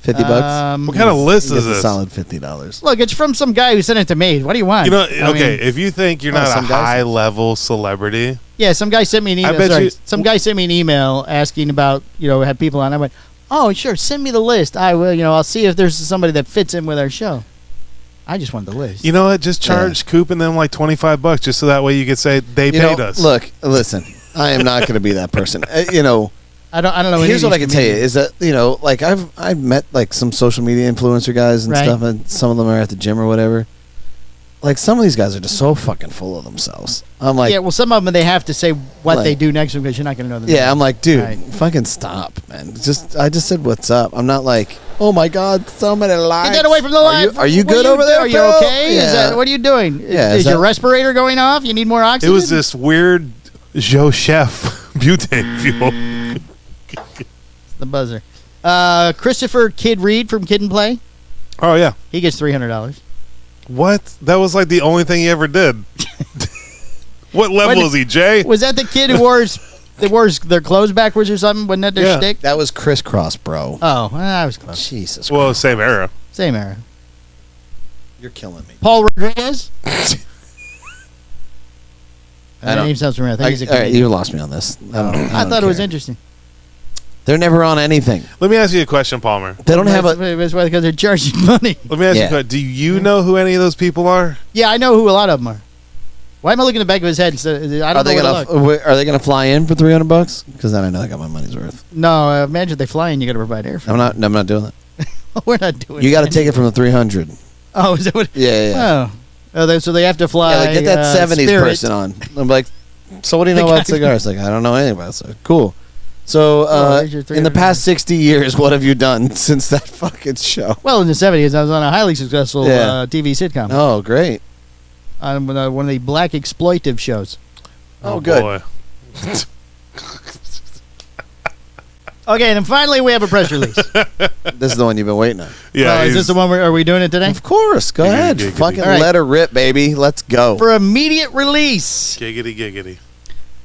Speaker 6: $50.
Speaker 3: What kind of list
Speaker 6: He
Speaker 3: is
Speaker 6: gets a
Speaker 3: this?
Speaker 6: solid $50.
Speaker 5: Look, it's from some guy who sent it to me. What do you want?
Speaker 3: You know,
Speaker 5: I
Speaker 3: okay,
Speaker 5: mean,
Speaker 3: if you think you're not a
Speaker 6: some guys-
Speaker 3: high-level celebrity,
Speaker 5: yeah, some guy sent me an
Speaker 3: I
Speaker 5: email.
Speaker 3: bet
Speaker 5: Sorry,
Speaker 3: you-
Speaker 5: some guy sent me an email asking about, have people on. I went, oh, sure, send me the list. I will, I'll see if there's somebody that fits in with our show. I just want the list.
Speaker 3: you know what? Just charge Coop and them like $25 just so that way you could say they paid us.
Speaker 6: Look, listen. I am not going to be that person.
Speaker 5: I don't know.
Speaker 6: Here's
Speaker 5: any
Speaker 6: what I
Speaker 5: of
Speaker 6: can
Speaker 5: these
Speaker 6: tell you
Speaker 5: comedians.
Speaker 6: is that like I've met like some social media influencer guys and
Speaker 5: Right.
Speaker 6: stuff, and some of them are at the gym or whatever. Like some of these guys are just so fucking full of themselves. I'm like,
Speaker 5: yeah, well, some of them they have to say what
Speaker 6: Like-
Speaker 5: they do next week because you're not going to know them.
Speaker 6: yeah, I'm like, dude,
Speaker 5: Right.
Speaker 6: fucking stop, man. I just said what's up. I'm not like, oh my god, so many likes.
Speaker 5: Get that away from the light.
Speaker 6: Are you
Speaker 5: What
Speaker 6: good
Speaker 5: are
Speaker 6: over there?
Speaker 5: Are you
Speaker 6: Phil?
Speaker 5: okay?
Speaker 6: Yeah.
Speaker 5: What are you doing?
Speaker 6: Yeah,
Speaker 5: Is
Speaker 6: is
Speaker 5: your
Speaker 6: that-
Speaker 5: respirator going off? You need more
Speaker 3: it
Speaker 5: oxygen?
Speaker 3: was this weird Joe Chef butane fuel.
Speaker 5: The buzzer. Christopher Kid Reed from Kid and Play.
Speaker 3: Oh, yeah.
Speaker 5: He gets $300.
Speaker 3: What? That was like the only thing he ever did. What level is he, Jay?
Speaker 5: Was that the kid who wore their clothes backwards or something? Wasn't that their
Speaker 3: Yeah.
Speaker 5: shtick?
Speaker 6: That was crisscross, bro.
Speaker 5: Oh, well, I was close.
Speaker 6: Jesus.
Speaker 3: Well,
Speaker 6: Christ.
Speaker 3: same era.
Speaker 5: Same era.
Speaker 6: You're killing me.
Speaker 5: Paul Rodriguez.
Speaker 6: I
Speaker 5: That
Speaker 6: don't-
Speaker 5: name sounds familiar. I think he's a
Speaker 6: all right,
Speaker 5: comedian.
Speaker 6: you lost me on this. I
Speaker 5: I
Speaker 6: don't
Speaker 5: thought it was
Speaker 6: care.
Speaker 5: interesting.
Speaker 6: They're never on anything.
Speaker 3: Let me ask you a question, Palmer.
Speaker 6: They don't have a.
Speaker 5: That's why, because they're charging money.
Speaker 3: Let me ask you a
Speaker 6: Yeah.
Speaker 3: question. Do you know who any of those people are?
Speaker 5: Yeah, I know who a lot of them are. Why am I looking at the back of his head? Instead of, I
Speaker 6: Are
Speaker 5: don't
Speaker 6: they
Speaker 5: know where to look.
Speaker 6: gonna? Are they gonna fly in for $300? Because then I know I got my money's worth.
Speaker 5: No, imagine they fly in. You got to provide airfare.
Speaker 6: I'm not doing that.
Speaker 5: We're not doing.
Speaker 6: You got to
Speaker 5: that.
Speaker 6: take it from the 300.
Speaker 5: Oh, is that what?
Speaker 6: Yeah.
Speaker 5: So they have to fly.
Speaker 6: Yeah, like get that 70s
Speaker 5: Spirit.
Speaker 6: person on. I'm like, so what do you know about cigars? Like, I don't know anything about it. Cool. So,
Speaker 5: there's your
Speaker 6: in the
Speaker 5: $300.
Speaker 6: past 60 years, what have you done since that fucking show?
Speaker 5: Well, in the 70s, I was on a highly successful TV sitcom.
Speaker 6: Oh, great.
Speaker 5: On one of the black exploitive shows.
Speaker 6: Oh, good.
Speaker 3: Boy.
Speaker 5: Okay, and then finally we have a press release.
Speaker 6: This is the one you've been waiting on.
Speaker 3: Yeah.
Speaker 5: Is this the one? Are we doing it today?
Speaker 6: Of course. Go ahead.
Speaker 3: giggity.
Speaker 6: Fucking
Speaker 5: All right.
Speaker 6: let her rip, baby. Let's go.
Speaker 5: For immediate release,
Speaker 3: Giggity, giggity.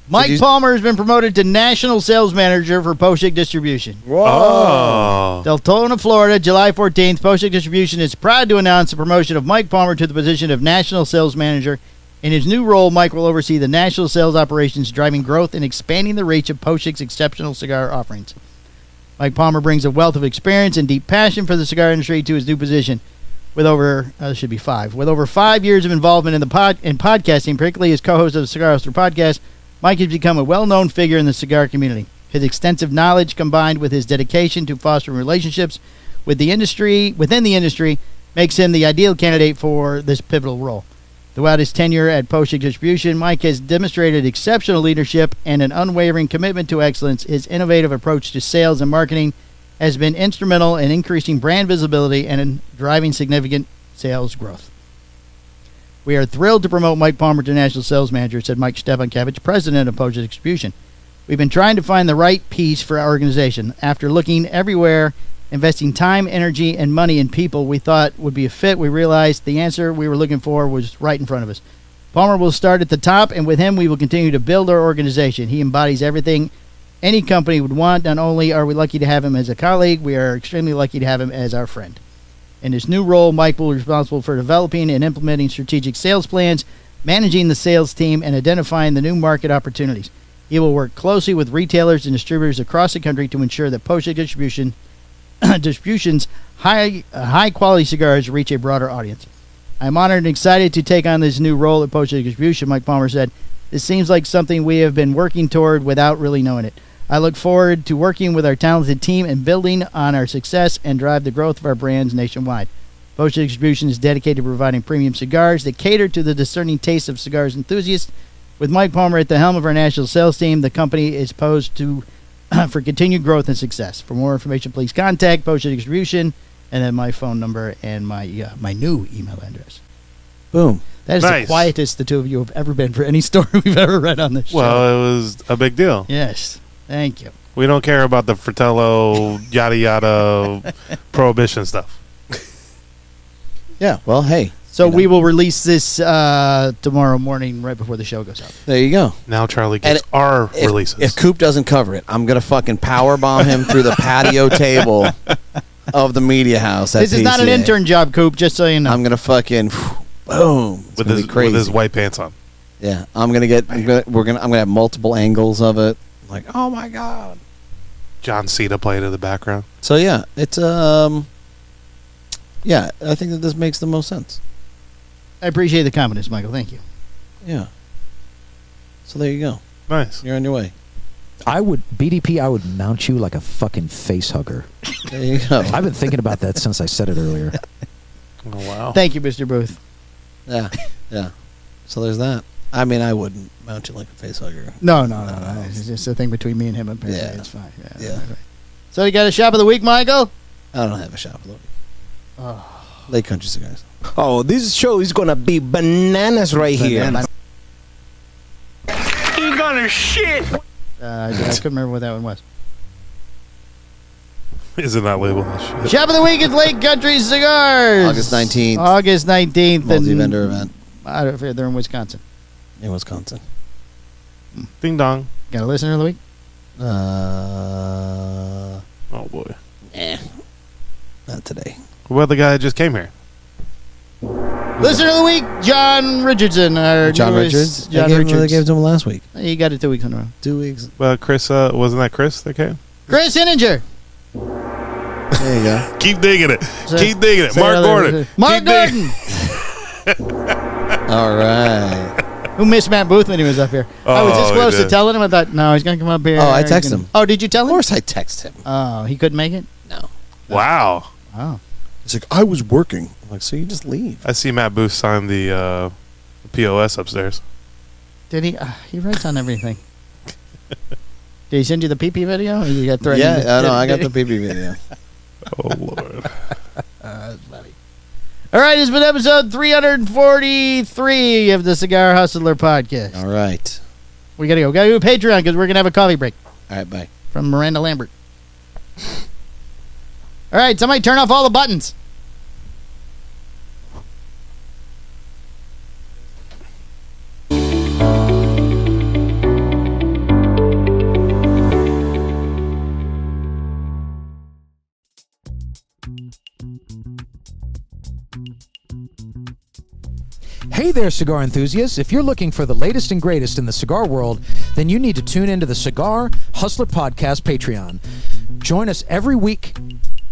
Speaker 5: Mike Palmer has been promoted to National Sales Manager for Poshik Distribution.
Speaker 3: Oh.
Speaker 5: Deltona, Florida, July 14th. Poshik Distribution is proud to announce the promotion of Mike Palmer to the position of National Sales Manager. In his new role, Mike will oversee the national sales operations, driving growth and expanding the reach of Poshik's exceptional cigar offerings. Mike Palmer brings a wealth of experience and deep passion for the cigar industry to his new position. With over, should be 5. With over 5 years of involvement in podcasting, particularly as co-host of the Cigar Hustlers Podcast, Mike has become a well-known figure in the cigar community. His extensive knowledge, combined with his dedication to fostering relationships within the industry, makes him the ideal candidate for this pivotal role. Throughout his tenure at Poshik Distribution, Mike has demonstrated exceptional leadership and an unwavering commitment to excellence. His innovative approach to sales and marketing has been instrumental in increasing brand visibility and in driving significant sales growth. We are thrilled to promote Mike Palmer to National Sales Manager, said Mike Stepankevich, president of Poshik Distribution. We've been trying to find the right piece for our organization. After looking everywhere, investing time, energy, and money in people we thought would be a fit, we realized the answer we were looking for was right in front of us. Palmer will start at the top, and with him we will continue to build our organization. He embodies everything any company would want. Not only are we lucky to have him as a colleague, we are extremely lucky to have him as our friend. In his new role, Mike will be responsible for developing and implementing strategic sales plans, managing the sales team, and identifying the new market opportunities. He will work closely with retailers and distributors across the country to ensure that Poshik Distribution's high-quality cigars reach a broader audience. I'm honored and excited to take on this new role at Poshik Distribution, Mike Palmer said. This seems like something we have been working toward without really knowing it. I look forward to working with our talented team and building on our success and drive the growth of our brands nationwide. Poshik Distribution is dedicated to providing premium cigars that cater to the discerning tastes of cigars enthusiasts. With Mike Palmer at the helm of our national sales team, the company is poised to for continued growth and success. For more information, please contact Potion Distribution, and then my phone number and my new email address.
Speaker 6: Boom.
Speaker 5: That is the quietest the two of you have ever been for any story we've ever read on this show.
Speaker 3: Well, it was a big deal.
Speaker 5: Yes. Thank you.
Speaker 3: We don't care about the Fratello, yada, yada, prohibition stuff.
Speaker 6: Yeah, well, hey.
Speaker 5: So we will release this tomorrow morning right before the show goes up.
Speaker 6: There you go.
Speaker 3: Now Charlie gets our releases.
Speaker 6: If Coop doesn't cover it, I'm going to fucking powerbomb him through the patio table of the media house.
Speaker 5: This is not an intern job, Coop, just so you know.
Speaker 6: I'm going to fucking boom.
Speaker 3: With his white pants on.
Speaker 6: Yeah, I'm going to have multiple angles of it. Like, oh my God.
Speaker 3: John Cena playing in the background.
Speaker 6: So yeah, it's yeah, I think that this makes the most sense.
Speaker 5: I appreciate the confidence, Michael. Thank you.
Speaker 6: Yeah. So there you go.
Speaker 3: Nice.
Speaker 6: You're on your way.
Speaker 8: I would mount you like a fucking face hugger.
Speaker 6: There you go.
Speaker 8: I've been thinking about that since I said it earlier.
Speaker 3: Oh, wow.
Speaker 5: Thank you, Mr. Booth.
Speaker 6: Yeah. Yeah. So there's that. I mean, I wouldn't mount you like a face hugger.
Speaker 5: No. It's just a thing between me and him. Apparently.
Speaker 6: Yeah.
Speaker 5: It's fine.
Speaker 6: Yeah.
Speaker 5: Right. So you got a shop of the week, Michael?
Speaker 6: I don't have a shop of the week. Lake Country Cigars.
Speaker 4: Oh, this show is gonna be bananas right here.
Speaker 1: You gonna shit.
Speaker 5: I couldn't remember what that one was.
Speaker 3: Is it not labeled as shit?
Speaker 5: Shop of the week is Lake Country Cigars.
Speaker 6: August 19th.
Speaker 5: August 19th.
Speaker 6: Multi-vendor event.
Speaker 5: They're in Wisconsin.
Speaker 6: In Wisconsin.
Speaker 3: Ding dong.
Speaker 5: Got a listener of the week?
Speaker 3: Oh, boy.
Speaker 6: Not today.
Speaker 3: What about the guy that just came here?
Speaker 5: Listener of the week, John Richardson.
Speaker 6: John Richards?
Speaker 5: John
Speaker 6: They
Speaker 5: Richards.
Speaker 6: gave it to him last week.
Speaker 5: He got it 2 weeks in a row.
Speaker 6: 2 weeks.
Speaker 3: Chris, wasn't that Chris that came?
Speaker 5: Chris Henninger.
Speaker 6: There you go.
Speaker 3: Keep digging it. Keep digging it.
Speaker 5: Say
Speaker 3: Mark
Speaker 5: another-
Speaker 3: Gordon.
Speaker 5: Mark
Speaker 3: Keep
Speaker 5: Gordon.
Speaker 6: All right.
Speaker 5: Who missed Matt Booth when he was up here? I was this
Speaker 3: Oh,
Speaker 5: close
Speaker 3: he
Speaker 5: to
Speaker 3: did.
Speaker 5: telling him. I thought, no, he's going to come up here.
Speaker 6: Oh, I texted him.
Speaker 5: Oh, did you tell him?
Speaker 6: Of course I text him.
Speaker 5: Oh, he couldn't make it?
Speaker 6: No.
Speaker 3: Wow.
Speaker 5: Oh.
Speaker 6: He's like, I was working. I'm like, so you just leave.
Speaker 3: I see Matt Booth sign the POS upstairs.
Speaker 5: Did he? He writes on everything. Did he send you the PP video? Or you got threatened?
Speaker 6: Yeah, I know. I got the PP video.
Speaker 3: Oh, Lord.
Speaker 5: That's funny. All right, it's been episode 343 of the Cigar Hustler Podcast.
Speaker 6: All right.
Speaker 5: We got to go. Got to do a Patreon because we're going to have a coffee break.
Speaker 6: All right, bye.
Speaker 5: From Miranda Lambert. All right, somebody turn off all the buttons.
Speaker 8: Hey there, cigar enthusiasts. If you're looking for the latest and greatest in the cigar world, then you need to tune into the Cigar Hustler Podcast Patreon. Join us every week.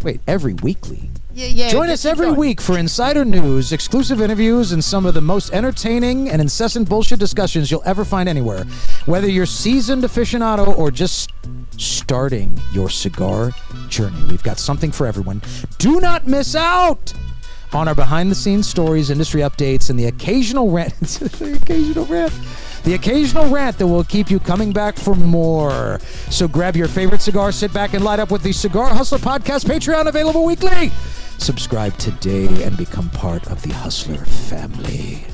Speaker 8: Wait, every weekly?
Speaker 5: Yeah.
Speaker 8: Join us every week for insider news, exclusive interviews, and some of the most entertaining and incessant bullshit discussions you'll ever find anywhere. Whether you're seasoned aficionado or just starting your cigar journey, we've got something for everyone. Do not miss out on our behind-the-scenes stories, industry updates, and the occasional rant. The occasional rant that will keep you coming back for more. So grab your favorite cigar, sit back, and light up with the Cigar Hustler Podcast Patreon, available weekly. Subscribe today and become part of the Hustler family.